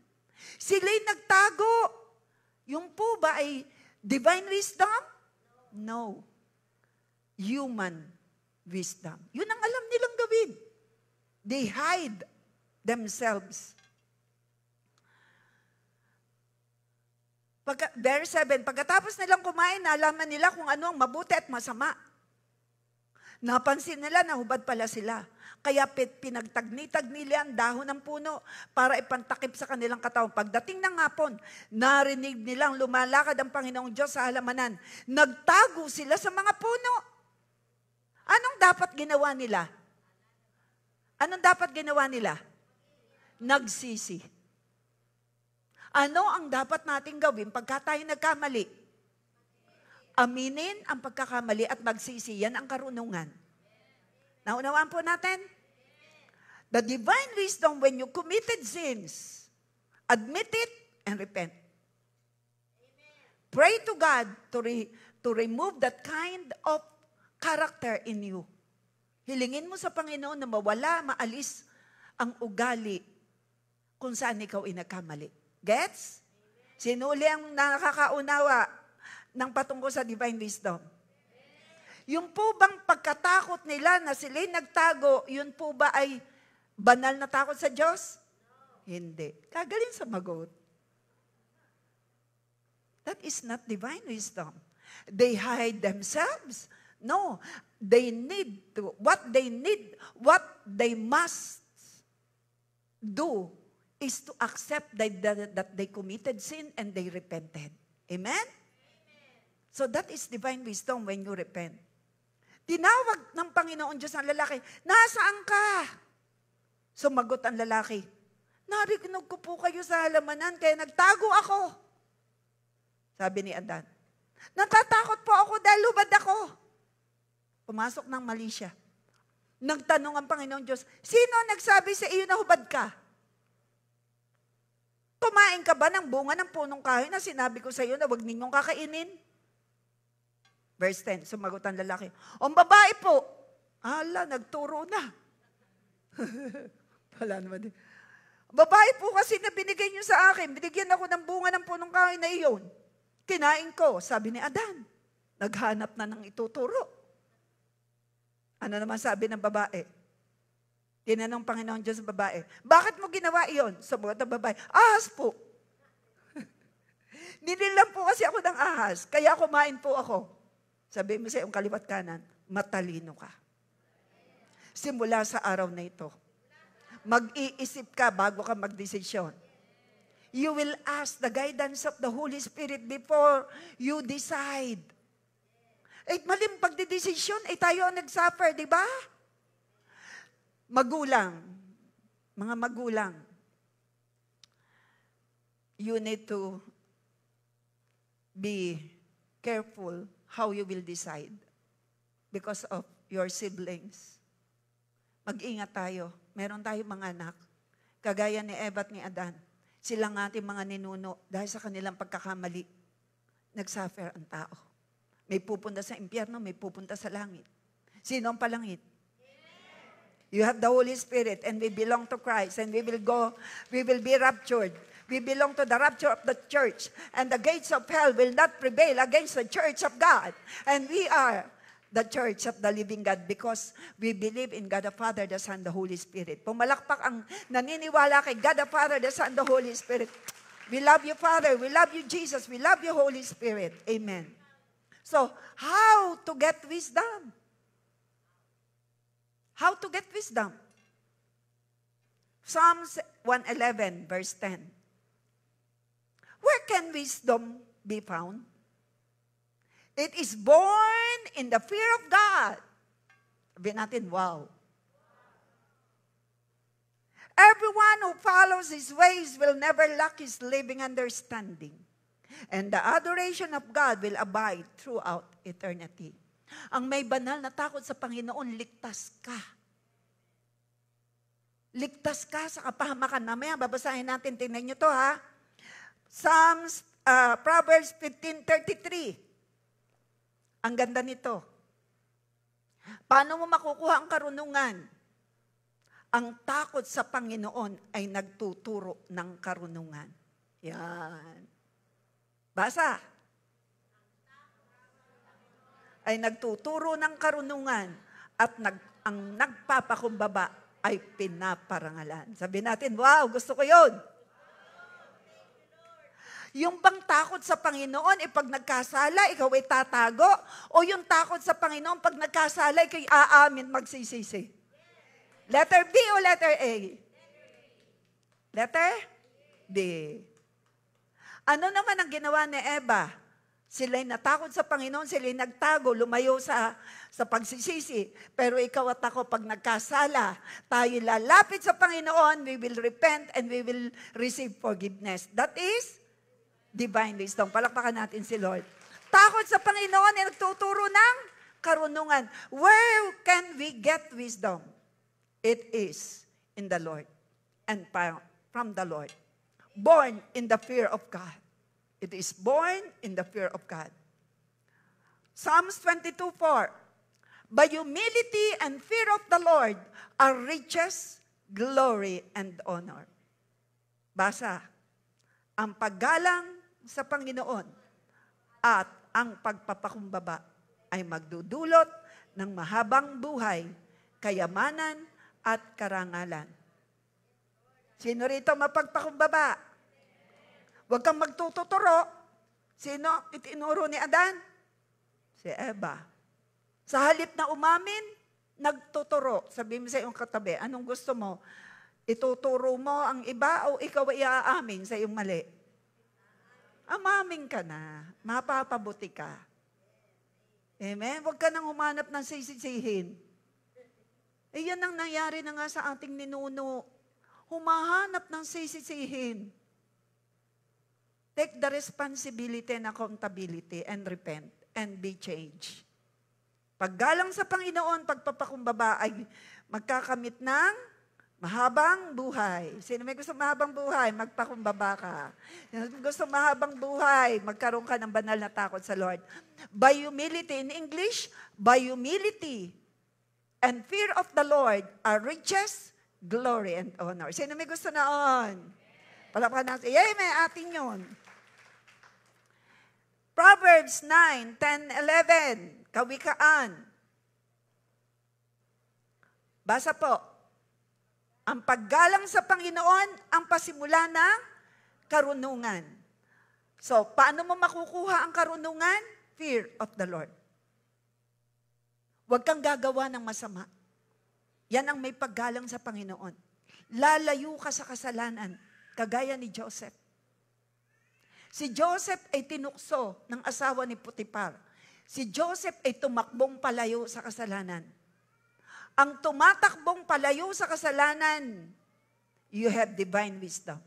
Sila'y nagtago. Yung po ba ay divine wisdom? No. Human wisdom. Yun ang alam nilang gawin. They hide themselves. Verse 7, pagkatapos nilang kumain, nalaman nila kung ano ang mabuti at masama. Napansin nila na hubad pala sila. Kaya pinagtagni-tagni nila ang dahon ng puno para ipantakip sa kanilang katawan. Pagdating ng hapon, narinig nilang lumalakad ang Panginoong Diyos sa halamanan. Nagtago sila sa mga puno. Anong dapat ginawa nila? Anong dapat ginawa nila? Nagsisi. Ano ang dapat nating gawin pagka tayo nagkamali? Aminin ang pagkakamali at magsisi. Yan ang karunungan. Naunawaan po natin? The divine wisdom when you committed sins, Admit it and repent. Pray to God to remove that kind of character in you. Hilingin mo sa Panginoon na mawala, maalis ang ugali kung saan ikaw inagkamali. Gets? Sino uli ang nakakaunawa ng patungkol sa divine wisdom? Yung po bang pagkatakot nila na sila'y nagtago, yun po ba ay banal na takot sa Diyos? Hindi. Kagaling sa magot. That is not divine wisdom. They hide themselves. No. They need to, what they must do is to accept that they committed sin and they repented. Amen? So that is divine wisdom when you repent. Tinawag ng Panginoon Diyos ang lalaki, nasaan ka? Sumagot ang lalaki, narinig ko po kayo sa halamanan, kaya nagtago ako. Sabi ni Adan, natatakot po ako dahil lubad ako. Pumasok ng mali siya. Nagtanong ang Panginoon Diyos, sino nagsabi sa iyo na hubad ka? Kumain ka ba ng bunga ng punong kahoy na sinabi ko sa iyo na huwag ninyong kakainin? Verse 10, sumagot ang lalaki, ang babae po. Ala, nagturo na. Wala naman din. Babae po kasi na binigay niyo sa akin, binigyan ako ng bunga ng punong kahoy na iyon. Kinain ko, sabi ni Adan. Naghanap na ng ituturo. Ano naman sabi ng babae? Tinanong Panginoon Diyos sa babae, bakit mo ginawa iyon? Sabi ng babae, ahas po. Ninilang po kasi ako ng ahas, kaya kumain po ako. Sabi mo sa iyong kaliwat kanan, matalino ka. Simula sa araw na ito, mag-iisip ka bago ka magdesisyon. You will ask the guidance of the Holy Spirit before you decide. Eh, maling pagdidesisyon, tayo ang nag-suffer, di ba? Magulang, mga magulang, you need to be careful how you will decide because of your siblings. Mag-ingat tayo. Meron tayong mga anak, kagaya ni Eva at ni Adan. Sila ng ating mga ninuno, dahil sa kanilang pagkakamali, nagsuffer ang tao. May pupunta sa impyerno, may pupunta sa langit. Sino ang palangit? You have the Holy Spirit and we belong to Christ and we will be raptured. We belong to the rapture of the church and the gates of hell will not prevail against the church of God. And we are the church of the living God because we believe in God the Father, the Son, the Holy Spirit. Pumalakpak ang naniniwala kay God the Father, the Son, the Holy Spirit. We love you, Father. We love you, Jesus. We love you, Holy Spirit. Amen. So, how to get wisdom? How to get wisdom? Psalms 111, verse 10. Where can wisdom be found? It is born in the fear of God. Sabihin natin, wow. Everyone who follows His ways will never lack His living understanding. And the adoration of God will abide throughout eternity. Ang may banal na takot sa Panginoon, ligtas ka. Ligtas ka sa kapahamakan. Mamaya, babasahin natin. Tingnan nyo to, ha? Proverbs 15:33. Ang ganda nito. Paano mo makukuha ang karunungan? Ang takot sa Panginoon ay nagtuturo ng karunungan. Yan. Basa. Ay nagtuturo ng karunungan at ang nagpapakumbaba ay pinaparangalan. Sabi natin, wow, gusto ko yun. Yung bang takot sa Panginoon, pag nagkasala, ikaw ay tatago? O yung takot sa Panginoon, pag nagkasala, ikaw aamin, magsisisi? Letter B o letter A? Letter B. Ano naman ang ginawa ni Eva? Sila'y natakot sa Panginoon, sila'y nagtago, lumayo sa pagsisisi. Pero ikaw at ako, pag nagkasala, tayo lalapit sa Panginoon, we will repent and we will receive forgiveness. That is divine wisdom. Palakpakan natin si Lord. Takot sa Panginoon ay nagtuturo ng karunungan. Where can we get wisdom? It is in the Lord and from the Lord. born in the fear of God. It is born in the fear of God. Psalms 22:4. By humility and fear of the Lord are riches, glory, and honor. Basa. Ang paggalang sa Panginoon at ang pagpapakumbaba ay magdudulot ng mahabang buhay, kayamanan, at karangalan. Sino rito mapagpakumbaba? Huwag kang magtututuro. Sino itinuro ni Adan? Si Eva. Sa halip na umamin, nagtuturo. Sabi mo sa iyong katabi, anong gusto mo? Ituturo mo ang iba o ikaw ay aamin sa iyong mali? Amamin ka na. Mapapabuti ka. Amen? Huwag ka nang humanap ng sisisihin. Eh yan ang nangyari na nga sa ating ninuno. Humahanap ng sisisihin. Take the responsibility and accountability and repent and be changed. Paggalang sa Panginoon, pagpapakumbaba ay magkakamit ng mahabang buhay. Sino may gusto mahabang buhay? Magpakumbaba ka. Sino gusto mahabang buhay? Magkaroon ka ng banal na takot sa Lord. By humility, in English, by humility and fear of the Lord are riches, glory, and honor. Sino may gusto noon? Palakpakan natin. Yay, may atin yun. Proverbs 9, 10, 11. Kawikaan. Basa po. Ang paggalang sa Panginoon ang pasimula ng karunungan. So, paano mo makukuha ang karunungan? Fear of the Lord. Huwag kang gagawa ng masama. Yan ang may paggalang sa Panginoon. Lalayo ka sa kasalanan, kagaya ni Joseph. Si Joseph ay tinukso ng asawa ni Potiphar. Si Joseph ay tumakbong palayo sa kasalanan. Ang tumatakbong palayo sa kasalanan, you have divine wisdom.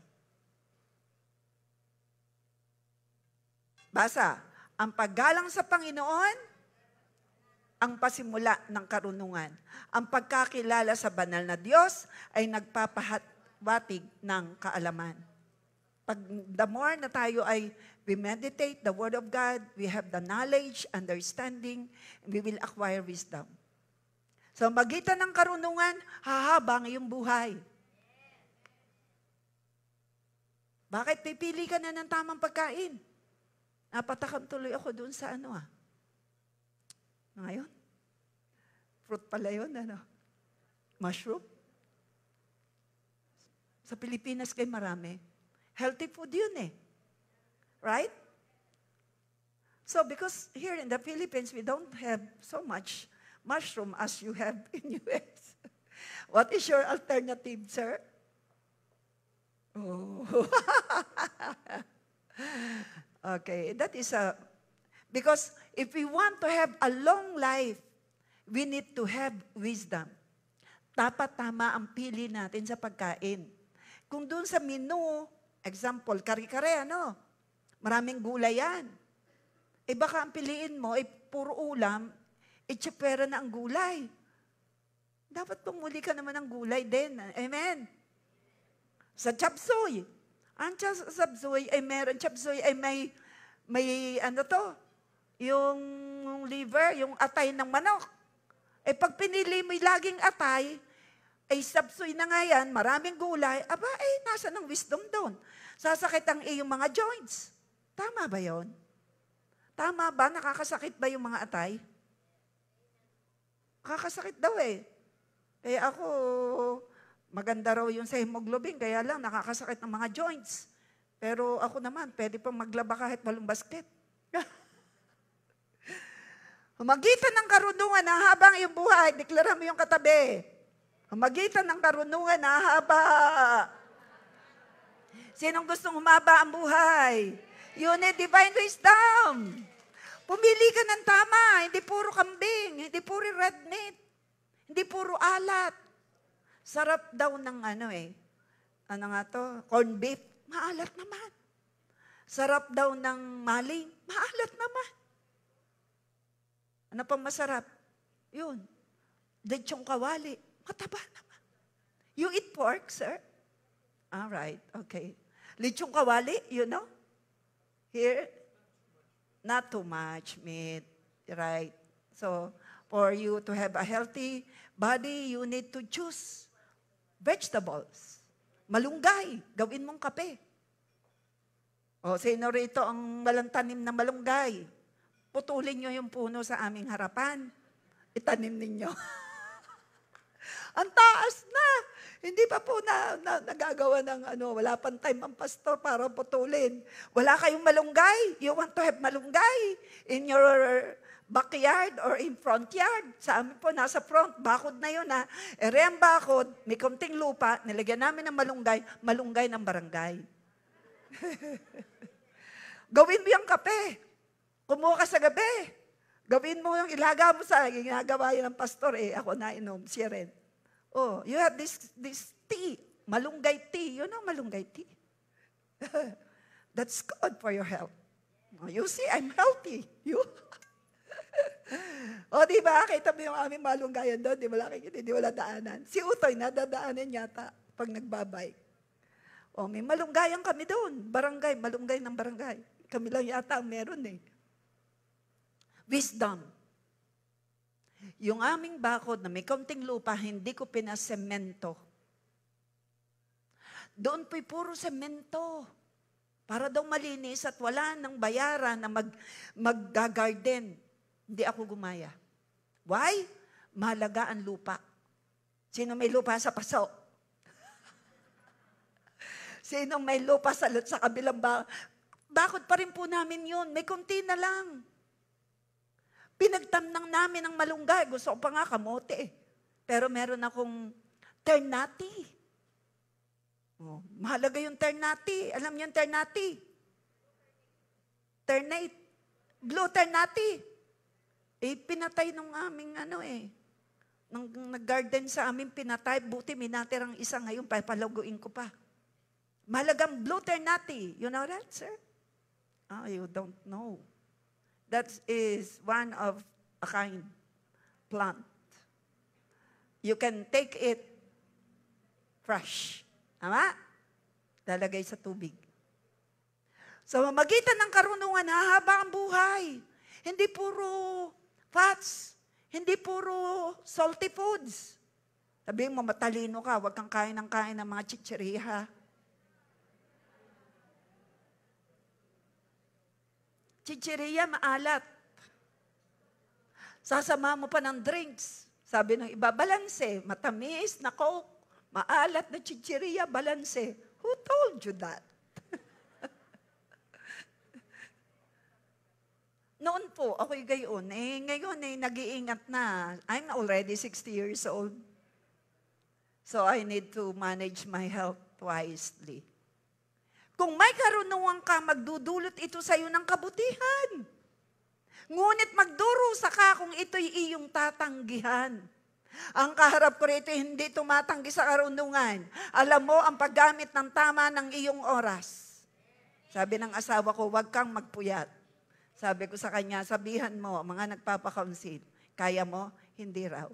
Basa, ang paggalang sa Panginoon, ang pasimula ng karunungan. Ang pagkakilala sa banal na Diyos ay nagpapahatwatig ng kaalaman. Pag the more na tayo ay we meditate the Word of God, we have the knowledge, understanding, and we will acquire wisdom. So, magitan ng karunungan, hahaba ngayong buhay. Bakit pipili ka na ng tamang pagkain? Napatakam tuloy ako doon sa Ngayon? Fruit pala yun, Mushroom? Sa Pilipinas kay marami. Healthy food yun Right? So, because here in the Philippines, we don't have so much mushroom as you have in US. What is your alternative, sir? Oh. Okay, that is because if we want to have a long life, we need to have wisdom. Dapat tama ang pili natin sa pagkain. Kung doon sa menu, example, kare-kare, maraming gulay yan. Eh baka ang piliin mo ay puro ulam, itsipera na ang gulay. Dapat pumuli ka naman ng gulay din. Amen? Sa chapsuy. Ang chapsuy ay meron, chapsuy ay may yung liver, yung atay ng manok. Eh pag pinili mo laging atay, ay chapsuy na nga yan, maraming gulay, nasa ng wisdom doon. Sasakit ang iyong mga joints. Tama ba yon? Tama ba? Nakakasakit ba yung mga atay? Kakasakit daw Kaya ako, maganda raw yung sa hemoglobin, kaya lang nakakasakit ng mga joints. Pero ako naman, pwede pang maglaba kahit 8 basket. Humagitan ng karunungan na habang iyong buhay, deklara mo yung katabi. Humagitan ng karunungan na haba. Sinong gustong humaba ang buhay? You need divine wisdom. Pumili ka ng tama, hindi puro kambing, hindi puro red meat, hindi puro alat. Sarap daw ng corned beef, maalat naman. Sarap daw ng maling, maalat naman. Ano pang masarap? Yun, lechong kawali, mataba naman. You eat pork, sir? All right, okay. Lechong kawali, you know? Here, not too much meat, right? So, for you to have a healthy body, you need to choose vegetables. Malunggay, gawin mong kape. O, sino rito ang walang tanim na malunggay? Putulin nyo yung puno sa aming harapan. Itanim ninyo. Ang taas na. Hindi pa po nagagawa ng wala pang time ang pastor para putulin. Wala kayong malunggay. You want to have malunggay in your backyard or in front yard. Sa amin po, nasa front. Bakod na yun ha. Ere ang bakod, may konting lupa, nilagyan namin ng malunggay ng barangay. Gawin mo yung kape. Kumuha ka sa gabi. Gawin mo yung ilaga mo sa ginagawa yan ng pastor. Ako na inom, siya rin. Oh, you have this tea, malunggay tea. You know malunggay tea? That's good for your health. Oh, you see, I'm healthy. You? Di ba? Kita mo yung aming malunggayan doon. Di wala daanan. Si Utoy, nadadaanan yata pag nagbabay. May malunggayan kami doon. Barangay, malunggay ng barangay. Kami lang yata ang meron eh. Wisdom. Yung aming bakod na may kaunting lupa, hindi ko pinasemento. Doon po'y puro semento. Para daw malinis at wala nang bayaran na mag-garden. Hindi ako gumaya. Why? Mahalaga ang lupa. Sino may lupa sa paso? Sino may lupa sa kabilang bakod pa rin po namin yun. May kunti na lang. Pinagtamnang namin ang malunggay. Gusto ko pa nga kamote. Pero meron akong ternati. Mahalaga yung ternati. Alam niyo yung ternati? Ternate. Blue ternati. Pinatay nung aming nung nag-garden sa amin, pinatay. Buti minatirang isa ngayon, papalaguin ko pa. Mahalagang blue ternati. You know that, sir? You don't know. That is one of a kind plant. You can take it fresh. Tama? Lalagay sa tubig. So, magitan ng karunungan, hahaba ang buhay. Hindi puro fats. Hindi puro salty foods. Sabihin mo, matalino ka, huwag kang kain ng mga chichiriya. Chichiriya, maalat. Sasama mo pa ng drinks. Sabi ng iba, balanse. Matamis na Coke. Maalat na chichiriya, balanse. Who told you that? Noon po, ako'y gayon. Ngayon nag-iingat na. I'm already 60 years old. So I need to manage my health wisely. Kung may karunungan ka, magdudulot ito sa iyo ng kabutihan. Ngunit magdurusa ka kung ito'y iyong tatanggihan. Ang kaharap ko rito, hindi tumatanggi sa karunungan. Alam mo, ang paggamit ng tama ng iyong oras. Sabi ng asawa ko, huwag kang magpuyat. Sabi ko sa kanya, sabihan mo, mga nagpapakaunsil, kaya mo? Hindi raw.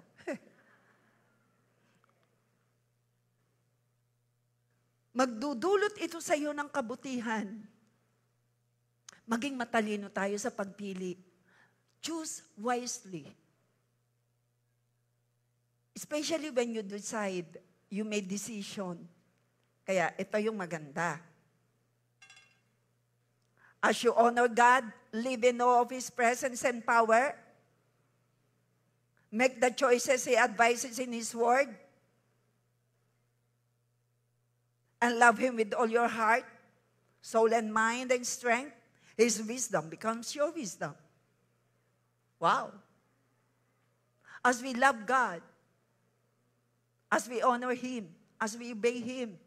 Magdudulot ito sa iyo ng kabutihan. Maging matalino tayo sa pagpili. Choose wisely. Especially when you decide, you made decision. Kaya ito yung maganda. As you honor God, live in awe of His presence and power, make the choices He advises in His Word, and love Him with all your heart, soul and mind and strength, His wisdom becomes your wisdom. Wow. As we love God, as we honor Him, as we obey Him,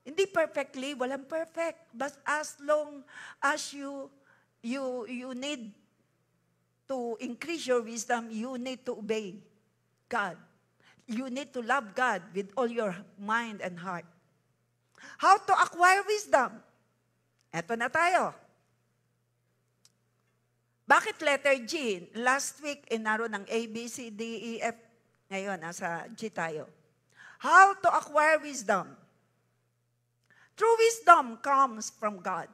hindi perfectly, walang perfect, but as long as you need to increase your wisdom, you need to obey God. You need to love God with all your mind and heart. How to acquire wisdom? Eto na tayo. Bakit letter G? Last week, inaro ng A, B, C, D, E, F. Ngayon, nasa G tayo. How to acquire wisdom? True wisdom comes from God.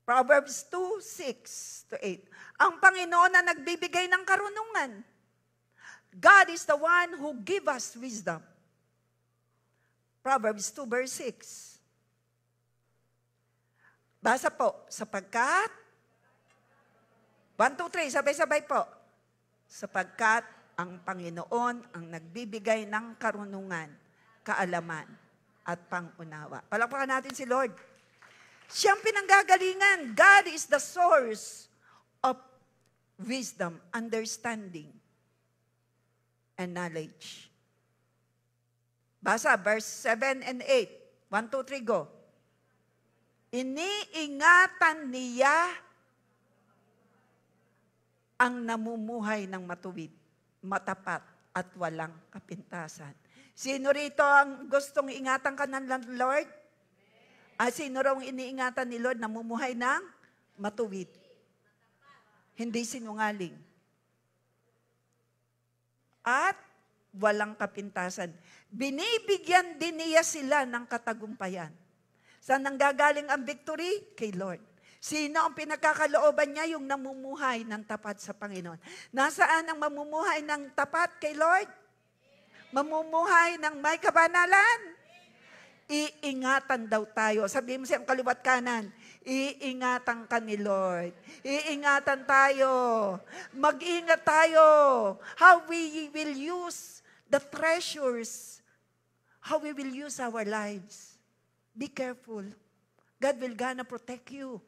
Proverbs 2:6-8. Ang Panginoon na nagbibigay ng karunungan. God is the one who gives us wisdom. Proverbs 2:6. Basa po, sapagkat, 1, 2, 3, sabay-sabay po. Sapagkat ang Panginoon ang nagbibigay ng karunungan, kaalaman, at pangunawa. Palakpakan natin si Lord. Siyang pinanggagalingan. God is the source of wisdom, understanding, and knowledge. Basa, verse 7 and 8. 1, 2, 3, go. Iniingatan niya ang namumuhay ng matuwid, matapat, at walang kapintasan. Sino rito ang gustong ingatan ka ng Lord? Sino raw ang iniingatan ni Lord? Namumuhay ng matuwid. Hindi sinungaling. At walang kapintasan. Binibigyan din niya sila ng katagumpayan. Saan nanggagaling ang victory? Kay Lord. Sino ang pinagkakalooban niya? Yung namumuhay ng tapat sa Panginoon. Nasaan ang mamumuhay ng tapat kay Lord? Mamumuhay ng may kabanalan? Iingatan daw tayo. Sabihin mo siyang kaliwat kanan, iingatan ka ni Lord. Iingatan tayo. Mag-ingat tayo. How we will use the treasures. How we will use our lives. Be careful. God will gonna protect you.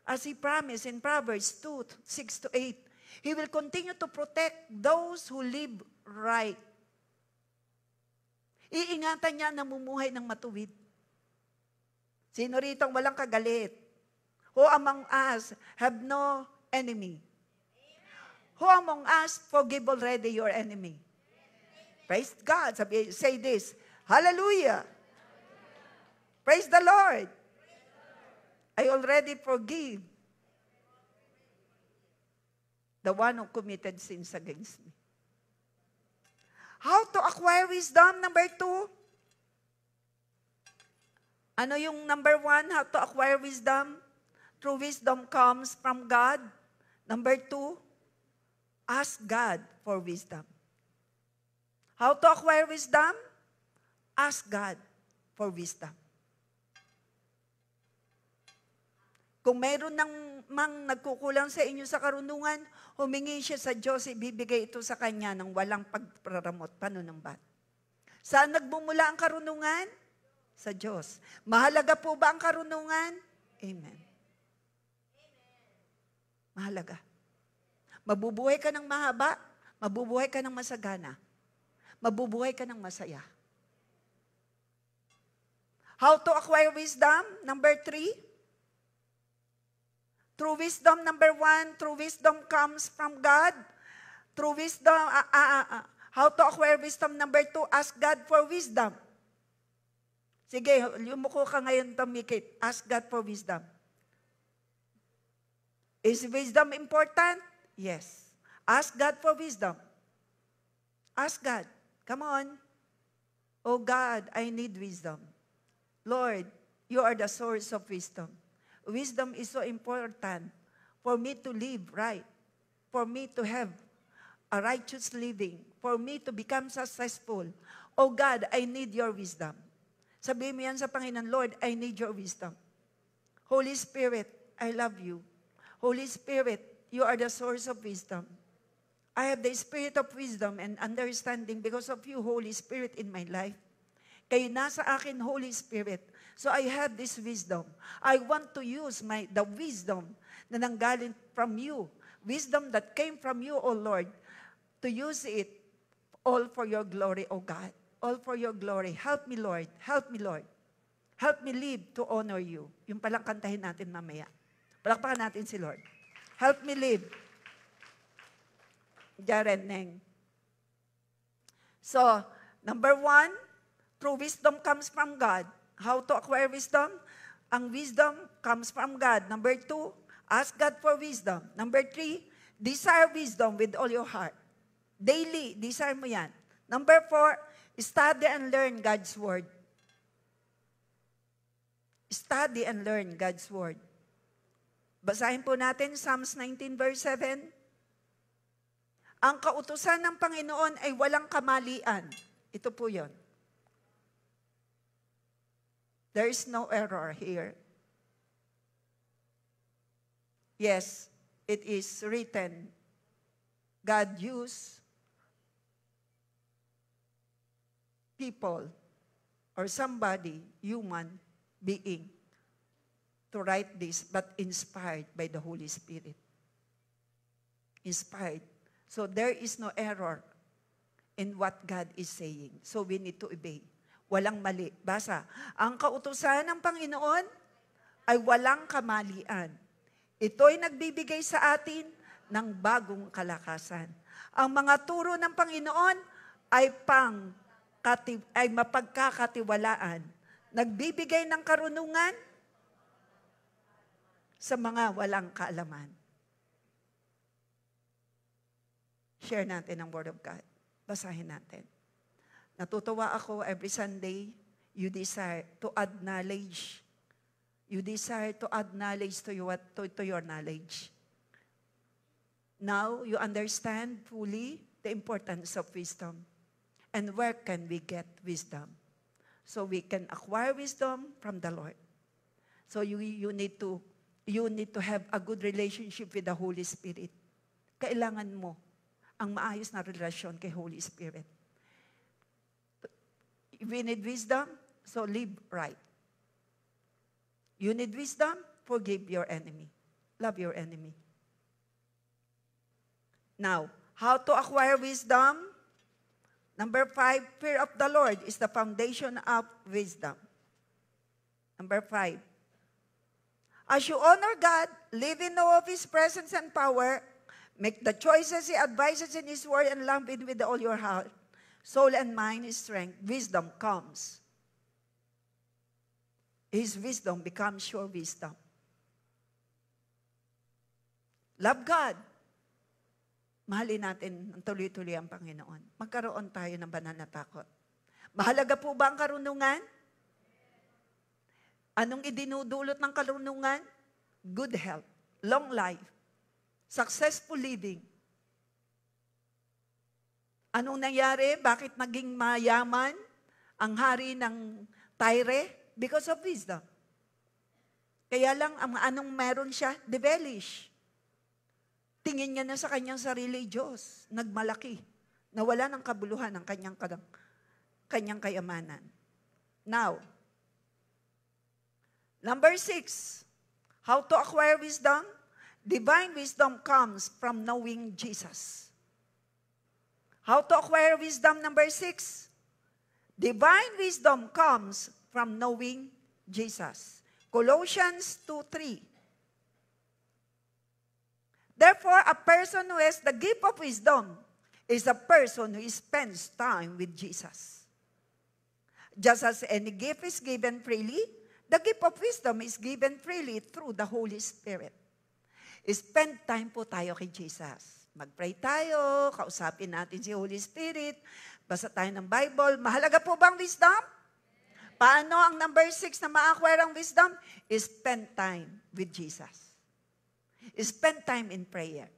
As He promised in Proverbs 2:6-8, He will continue to protect those who live right. Iingatan niya na namumuhay ng matuwid. Sino rito ang walang kagalit? Who among us have no enemy? Who among us forgive already your enemy? Praise God. Say this. Hallelujah. Praise the Lord. I already forgive the one who committed sins against me. How to acquire wisdom? Number 2. Ano yung number 1? How to acquire wisdom? True wisdom comes from God. Number 2, ask God for wisdom. How to acquire wisdom? Ask God for wisdom. Kung mayroon mang nagkukulang sa inyo sa karunungan, humingi siya sa Diyos, ibibigay ito sa Kanya ng walang pagparamot, panunumbat. Saan nagmumula ang karunungan? Sa Diyos. Mahalaga po ba ang karunungan? Amen. Mahalaga. Mabubuhay ka ng mahaba, mabubuhay ka ng masagana, mabubuhay ka ng masaya. How to acquire wisdom? Number 3. True wisdom, number 1, true wisdom comes from God. True wisdom, how to acquire wisdom, number 2, ask God for wisdom. Sige, lumuko ka ngayon, tumikit. Ask God for wisdom. Is wisdom important? Yes. Ask God for wisdom. Ask God. Come on. Oh God, I need wisdom. Lord, you are the source of wisdom. Wisdom is so important for me to live right, for me to have a righteous living, for me to become successful. Oh God, I need your wisdom. Sabihin mo yan sa Panginoon, Lord, I need your wisdom. Holy Spirit, I love you. Holy Spirit, you are the source of wisdom. I have the spirit of wisdom and understanding because of you, Holy Spirit, in my life. Kayo nasa akin, Holy Spirit. So I have this wisdom. I want to use the wisdom na nanggaling from you. Wisdom that came from you, O Lord, to use it all for your glory, O God. All for your glory. Help me, Lord. Help me, Lord. Help me live to honor you. Yung palang kantahin natin mamaya. Palakpakan natin si Lord. Help me live. Jaren Neng. So, number 1, true wisdom comes from God. How to acquire wisdom? Ang wisdom comes from God. Number 2, ask God for wisdom. Number 3, desire wisdom with all your heart. Daily, desire mo yan. Number 4, Study and learn God's Word. Study and learn God's Word. Basahin po natin Psalms 19 verse 7. Ang kautusan ng Panginoon ay walang kamalian. Ito po yun. There is no error here. Yes, it is written. God used people or somebody, human being, to write this, but inspired by the Holy Spirit. Inspired. So there is no error in what God is saying. So we need to obey. Walang mali. Basa. Ang kautusan ng Panginoon ay walang kamalian. Ito'y nagbibigay sa atin ng bagong kalakasan. Ang mga turo ng Panginoon ay mapagkakatiwalaan. Nagbibigay ng karunungan sa mga walang kaalaman. Share natin ang Word of God. Basahin natin. Natutuwa ako every Sunday, you desire to add knowledge. You desire to add knowledge to your knowledge. Now, you understand fully the importance of wisdom. And where can we get wisdom? So we can acquire wisdom from the Lord. So you need to have a good relationship with the Holy Spirit. Kailangan mo ang maayos na relasyon kay Holy Spirit. We need wisdom, so live right. You need wisdom, forgive your enemy. Love your enemy. Now, how to acquire wisdom? Number 5, fear of the Lord is the foundation of wisdom. Number 5, as you honor God, live in awe of His presence and power, make the choices He advises in His word, and love Him with all your heart, soul and mind, His strength, wisdom comes. His wisdom becomes your wisdom. Love God. Mahalin natin ang tuloy-tuloy ang Panginoon. Magkaroon tayo ng banal na takot. Mahalaga po ba ang karunungan? Anong idinudulot ng karunungan? Good health, long life, successful living. Anong nangyari? Bakit naging mayaman ang hari ng Tyre? Because of wisdom. Kaya lang, anong meron siya? Devilish. Tingin niya na sa kanyang sarili, Diyos, nagmalaki. Nawala ng kabuluhan ang kanyang kayamanan. Now, number 6, how to acquire wisdom? Divine wisdom comes from knowing Jesus. How to acquire wisdom, number 6? Divine wisdom comes from knowing Jesus. Colossians 2:3. Therefore, a person who has the gift of wisdom is a person who spends time with Jesus. Just as any gift is given freely, the gift of wisdom is given freely through the Holy Spirit. Spend time po tayo kay Jesus. Mag-pray tayo, kausapin natin si Holy Spirit, basa tayo ng Bible. Mahalaga po bang wisdom? Paano ang number 6 na ma-acquire ang wisdom? Spend time with Jesus. Spend time in prayer.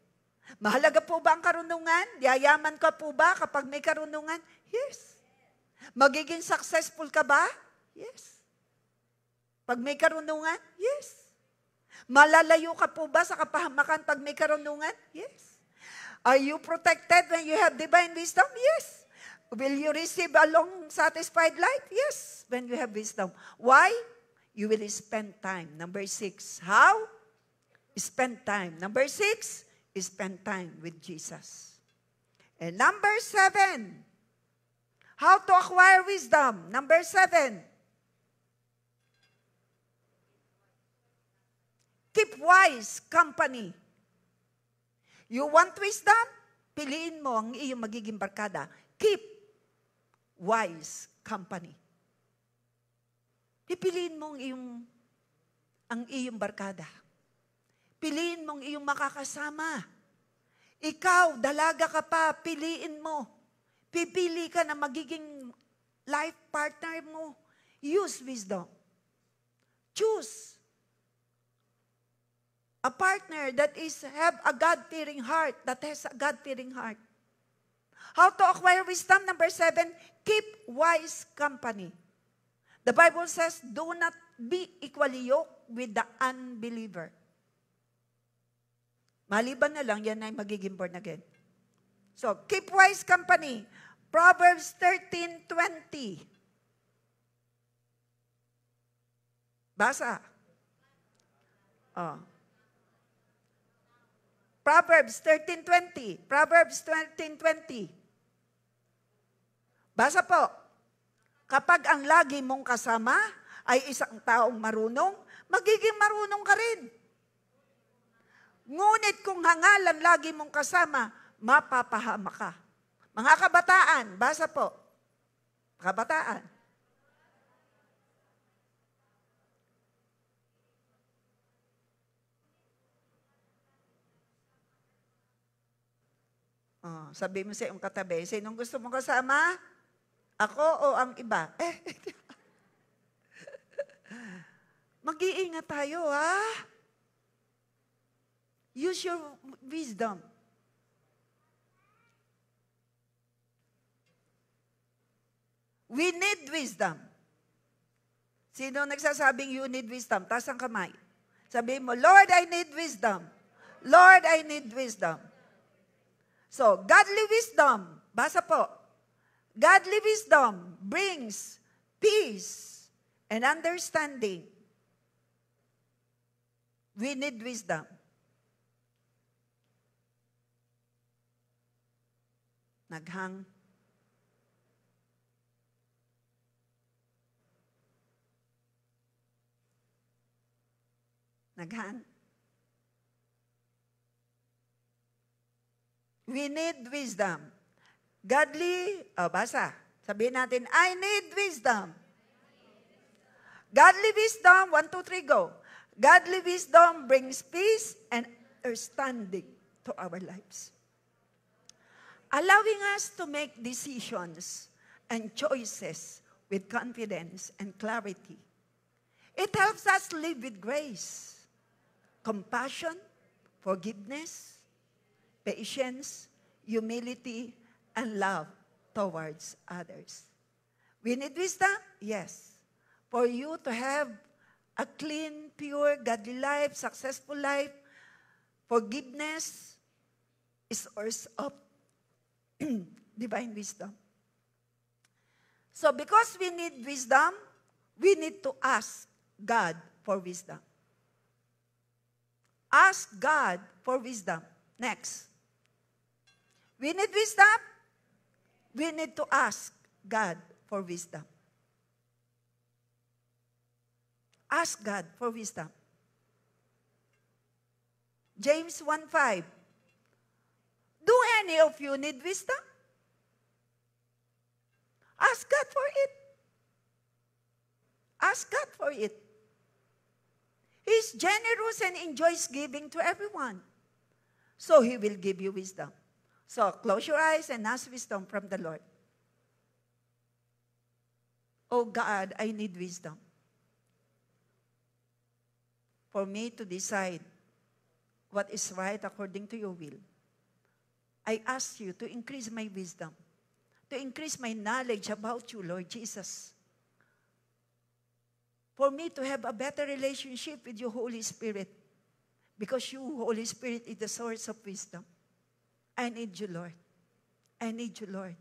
Mahalaga po ba ang karunungan? Yayaman ka po ba kapag may karunungan? Yes. Magiging successful ka ba? Yes. Pag may karunungan? Yes. Malalayo ka po ba sa kapahamakan pag may karunungan? Yes. Are you protected when you have divine wisdom? Yes. Will you receive a long, satisfied life? Yes, when you have wisdom. Why? You will spend time. Number 6, how? Spend time. Number 6, spend time with Jesus. And number 7, how to acquire wisdom? Number 7, keep wise company. You want wisdom? Piliin mo ang iyong magiging barkada. Keep wise company. Pipiliin mo ang iyong barkada. Piliin mo ang iyong makakasama. Ikaw, dalaga ka pa, piliin mo. Pipili ka na magiging life partner mo, use wisdom. Choose a partner that have a God-fearing heart, that has a God-fearing heart. How to acquire wisdom? Number 7, keep wise company. The Bible says, do not be equally yoked with the unbeliever. Maliban na lang, yan ay magiging born again. So, keep wise company. Proverbs 13:20. Basa. Oh. Proverbs 13:20. Proverbs 13:20. Basa po. Kapag ang lagi mong kasama ay isang taong marunong, magiging marunong ka rin. Ngunit kung hangalan lagi mong kasama, mapapahama ka. Mga kabataan, basa po. Kabataan. Oh, sabi mo sa iyong katabi, sinong gusto mong kasama? Ako o ang iba? Mag-iingat tayo, ha? Use your wisdom. We need wisdom. Sino nagsasabing you need wisdom? Taas ang kamay. Sabihin mo, Lord, I need wisdom. Lord, I need wisdom. So, godly wisdom, basa po, godly wisdom brings peace and understanding. We need wisdom. Naghang. Naghang. We need wisdom. Godly, basa. Sabihin natin, I need wisdom. Godly wisdom, 1, 2, 3, go. Godly wisdom brings peace and understanding to our lives. Allowing us to make decisions and choices with confidence and clarity. It helps us live with grace, compassion, forgiveness, patience, humility, and love towards others. We need wisdom? Yes. For you to have a clean, pure, godly life, successful life, forgiveness is source of divine wisdom. So because we need wisdom, we need to ask God for wisdom. Ask God for wisdom. Next. We need wisdom. We need to ask God for wisdom. Ask God for wisdom. James 1:5. Do any of you need wisdom? Ask God for it. Ask God for it. He's generous and enjoys giving to everyone. So He will give you wisdom. So close your eyes and ask wisdom from the Lord. Oh God, I need wisdom for me to decide what is right according to your will. I ask you to increase my wisdom, to increase my knowledge about you, Lord Jesus. For me to have a better relationship with you, Holy Spirit. Because you, Holy Spirit, is the source of wisdom. I need you, Lord. I need you, Lord.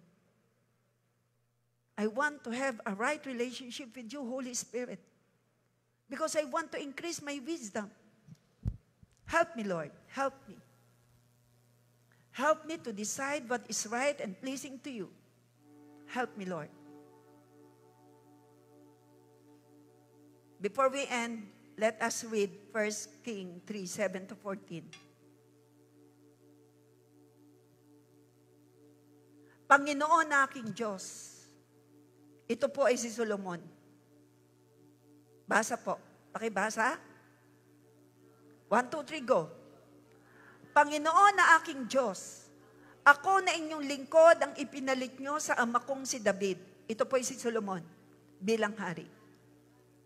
I want to have a right relationship with you, Holy Spirit. Because I want to increase my wisdom. Help me, Lord. Help me. Help me to decide what is right and pleasing to you. Help me, Lord. Before we end, let us read 1 Kings 3:7-14. Panginoon na aking Diyos. Ito po ay si Solomon. Basa po. Pakibasa. 1, 2, 3, go. Panginoon na aking Diyos, ako na inyong lingkod ang ipinalit nyo sa ama kong si David. ito po si Solomon bilang hari.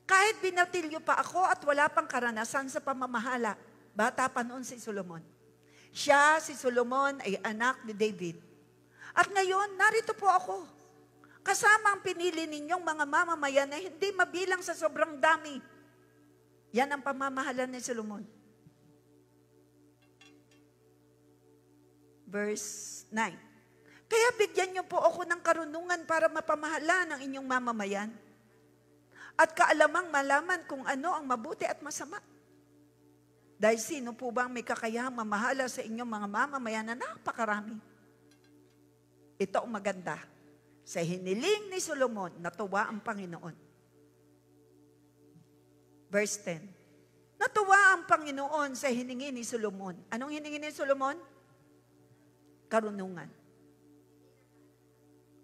Kahit binatilyo pa ako at wala pang karanasan sa pamamahala, bata pa noon si Solomon. Si Solomon ay anak ni David. At ngayon, narito po ako. Kasama ang pinili ninyong mga mamamayan na hindi mabilang sa sobrang dami. Yan ang pamamahala ni Solomon. Verse 9. Kaya bigyan niyo po ako ng karunungan para mapamahala ng inyong mamamayan at kaalamang malaman kung ano ang mabuti at masama. Dahil sino po bang may kakayahang mamahala sa inyong mga mamamayan na napakarami? Ito ang maganda. Sa hiniling ni Solomon, natuwa ang Panginoon. Verse 10. Natuwa ang Panginoon sa hiningi ni Solomon. Anong hiningi ni Solomon? Karunungan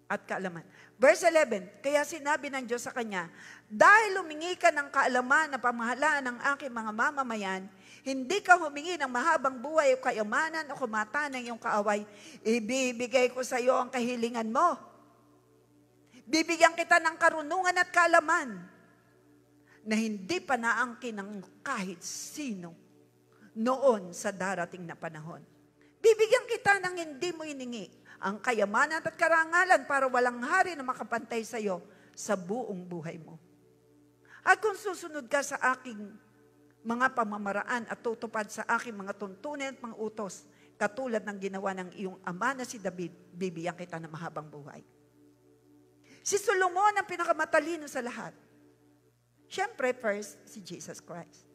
at kaalaman. Verse 11, kaya sinabi ng Diyos sa kanya, dahil humingi ka ng kaalaman na pamahalaan ng aking mga mamamayan, hindi ka humingi ng mahabang buhay o kayamanan o kumata ng iyong kaaway, ibibigay ko sa iyo ang kahilingan mo. Bibigyan kita ng karunungan at kaalaman na hindi pa naangkin ng kahit sino noon sa darating na panahon. Bibigyan kita ng hindi mo hiningi, ang kayamanan at karangalan para walang hari na makapantay sa iyo sa buong buhay mo. At kung susunod ka sa aking mga pamamaraan at tutupad sa aking mga tuntunin at mga utos, katulad ng ginawa ng iyong ama na si David, bibigyan kita ng mahabang buhay. Si Solomon ang pinakamatalino sa lahat. Siyempre, first, si Jesus Christ.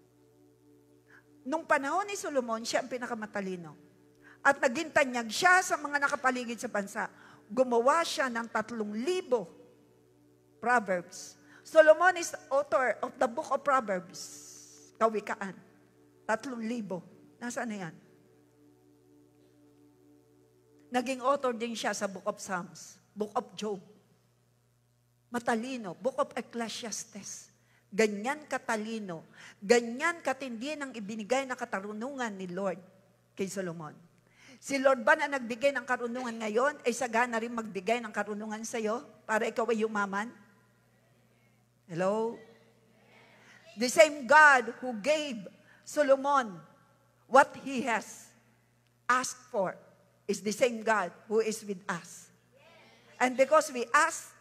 Nung panahon ni Solomon, siya ang pinakamatalino. At naging tanyag siya sa mga nakapaligid sa bansa. Gumawa siya ng 3,000 Proverbs. Solomon is the author of the book of Proverbs. Kawikaan. 3,000. Nasaan na yan? Naging author din siya sa book of Psalms, book of Job. Matalino, book of Ecclesiastes. Ganyan katalino, ganyan katindi ang ibinigay na katarunungan ni Lord kay Solomon. Si Lord ba na nagbigay ng karunungan ngayon, ay sagana rin magbigay ng karunungan sa iyo para ikaw ay yumaman? Hello? The same God who gave Solomon what he has asked for is the same God who is with us. And because we ask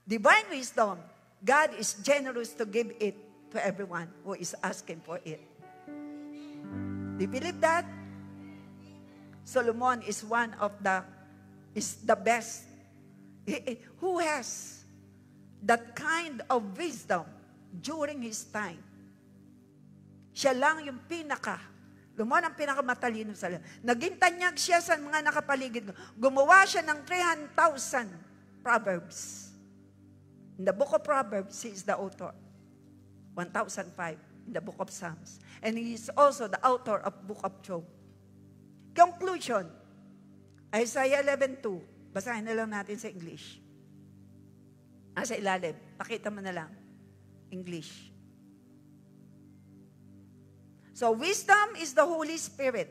divine wisdom, God is generous to give it to everyone who is asking for it. Do you believe that? Solomon is the best. Who has that kind of wisdom during his time? Siya lang yung Solomon ang pinakamatalino sa lahat. Naging tanyag siya sa mga nakapaligid. Gumawa siya ng 300,000 Proverbs. In the book of Proverbs, he is the author. 1,005 in the book of Psalms. And he is also the author of book of Job. Conclusion, Isaiah 11:2. Basahin na lang natin sa English. Sa ilalim. Pakita mo na lang. English. So, wisdom is the Holy Spirit.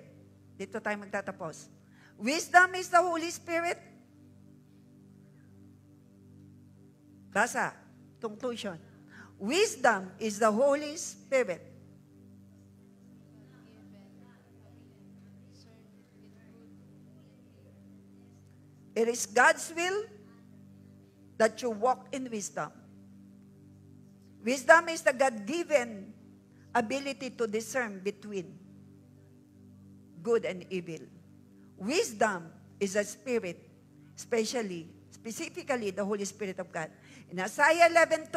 Dito tayo magtatapos. Wisdom is the Holy Spirit. Basa. Conclusion. Wisdom is the Holy Spirit. It is God's will that you walk in wisdom. Wisdom is the God-given ability to discern between good and evil. Wisdom is a spirit, specifically the Holy Spirit of God. In Isaiah 11:2,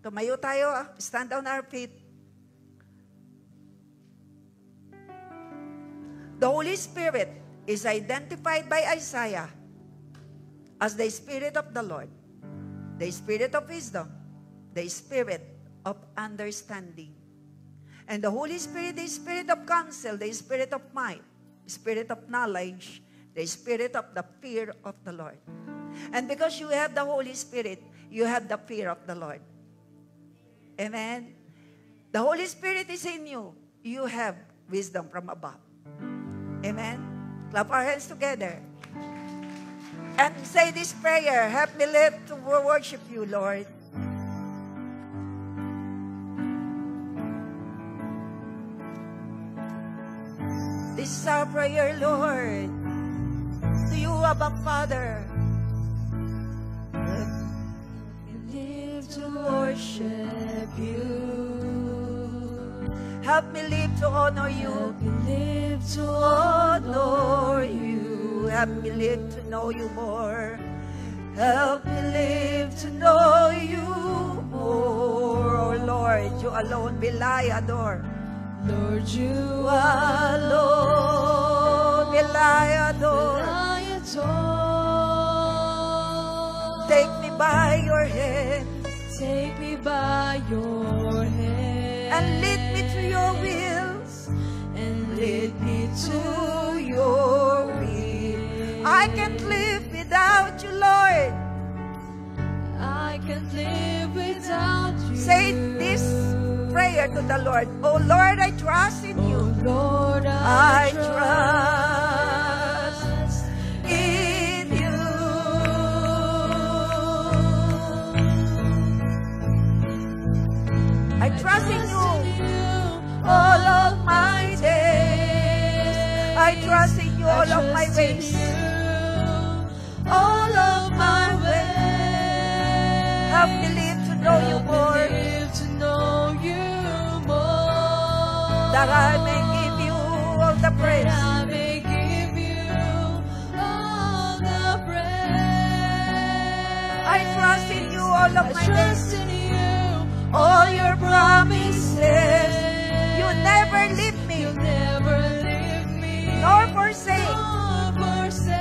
tumayo tayo, stand on our feet. The Holy Spirit is identified by Isaiah as the Spirit of the Lord, the Spirit of wisdom, the Spirit of understanding. And the Holy Spirit, the Spirit of counsel, the Spirit of might, Spirit of knowledge, the Spirit of the fear of the Lord. And because you have the Holy Spirit, you have the fear of the Lord. Amen? The Holy Spirit is in you. You have wisdom from above. Amen? Clap our hands together. And say this prayer. Help me live to worship you, Lord. This is our prayer, Lord. To you, Abba Father. Help me live to worship you. Help me live to honor you. Help me live to honor you. Help me live to know you more. Help me live to know you more. Oh Lord, you alone will I adore. Lord, you alone will I adore. Take me by your hand. Take me by your hand. And lead me to your wills. And lead me to your will. I can't live without you, Lord. I can't live without you. Say this prayer to the Lord. Oh Lord, I trust in you. Oh Lord, I trust in you. I trust in you all of my days. I trust in you all of my ways. All of my ways. Help me live to know you more. That I may give you all the praise. That I may give you all the praise. I trust in you all of my trust days. in you, All your promises. You never leave me, you never leave me, nor forsake. nor forsake.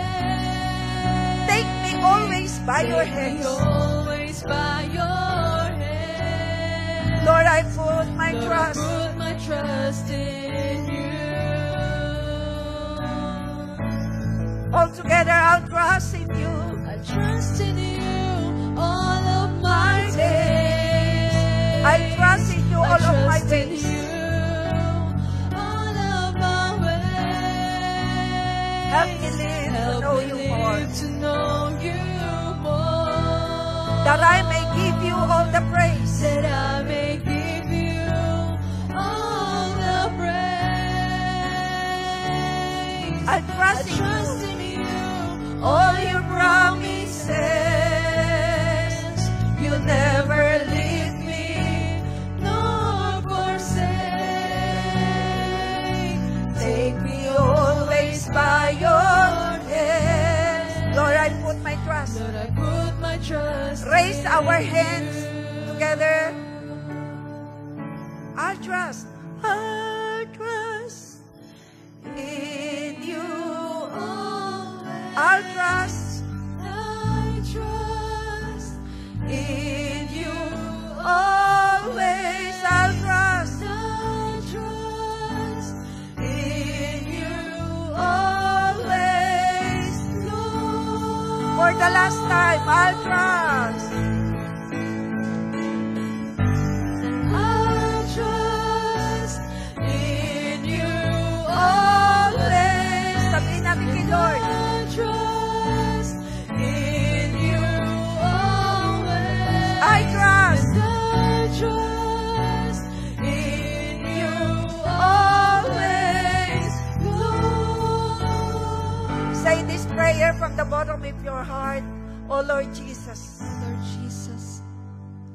Take me always by your Take me hands. always by your hand. Lord, I put my Lord, trust. I put my trust in you. Altogether, I'll trust in you. I trust in you all of my days. I trust in you all of my trust in ways. you all of my ways. Help me live to Help know me you live more. to know you more. That I may give you all the praise. That I may give you all the praise. I trust in trust you. in you All your promises. You never leave me, nor forsake. take me always by your hands. Lord, I put my trust. Lord, I put my trust. Raise our hands together. I trust. I trust in you. I'll trust I trust in you always. I'll trust I trust in you always. Lord. For the last time, I'll trust. I trust in you Always. Sabihin natin kay Lord. I trust in you always. I trust I trust in you always. Lord. Say this prayer from the bottom of your heart. Oh Lord Jesus, Lord Jesus,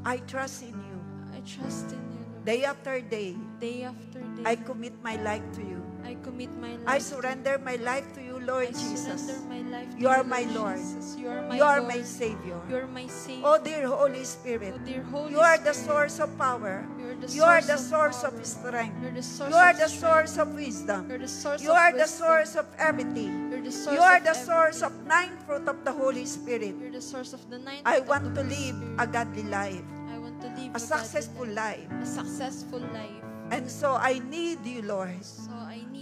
I trust in you. I trust in you, Lord. Day after day, Day after day, I commit my life to you. I commit my life. I surrender my life to you, Lord I Jesus. surrender my life to You are my Lord. Jesus. You are my You are Lord. my Savior. You are my Savior. Oh dear Holy Spirit, Oh, dear Holy you are the Spirit. source of power. You are the You are the source source of power. strength. You're the source You are of the strength. source of wisdom. You're the source You of are the wisdom. source of everything. You're the source You are of the source of everything. 9 fruit of the Holy Spirit. You're the source of the ninth I fruit of want the to Holy live Spirit. a godly life, I want to live a godly successful life. a successful life. And so I need you, Lord. So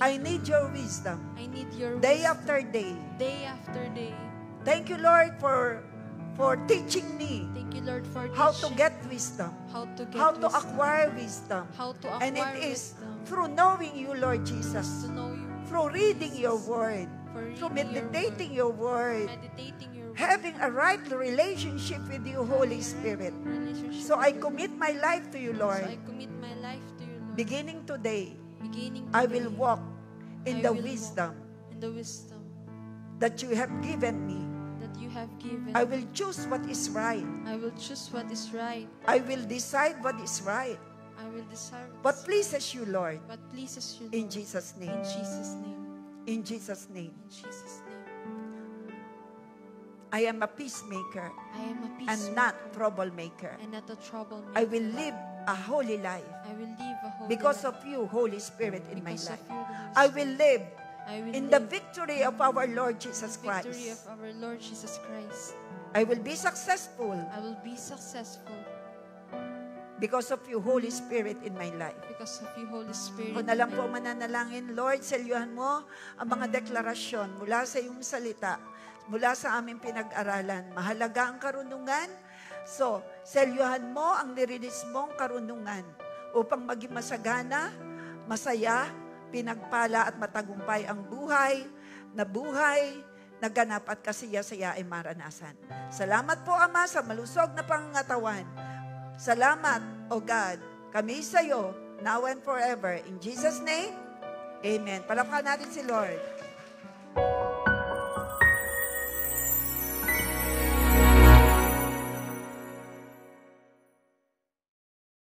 I need your wisdom I need your day wisdom. after day. Day after day. Thank you, Lord, for teaching me Thank you, Lord, for how to teaching get wisdom, how to get how to wisdom. acquire wisdom. How to acquire And it is wisdom. through knowing you, Lord Jesus, To know you. through reading your word, For through reading meditating your word. Meditating your word. having a right relationship with you, Holy Spirit. relationship So I with you. commit my life to you, So Lord. I commit my life to you, Lord. Beginning today, Beginning I today, will walk in I the will wisdom walk in the wisdom that you have given me. that you have given. I will choose what is right. I will choose what is right. I will decide what is right. I will desire What pleases you, Lord. what pleases you, Lord. In Jesus' In name. Jesus' name. In Jesus' name. In Jesus' name. I am a peacemaker I am a and peacemaker not troublemaker. and not a troublemaker. I will live a holy life I will live a holy because life of you, Holy Spirit, in my because of life. you, the Holy I Spirit. will live I will in the live victory of our Lord Jesus the victory of Christ. our Lord Jesus Christ. I will be successful I will be successful because of you, Holy Spirit, in my life. because of you, Holy Spirit. Ako na lang in po my life. mananalangin, Lord, selyuhan mo ang mga deklarasyon mula sa iyong salita, mula sa aming pinag-aralan. Mahalaga ang karunungan. So, selyuhan mo ang nirilis mong karunungan upang maging masagana, masaya, pinagpala at matagumpay ang buhay, naganap at kasiya-saya ay maranasan. Salamat po, Ama, sa malusog na pangangatawan. Salamat, O God, kami sa iyo, now and forever. In Jesus' name, Amen. Palakpakan natin si Lord.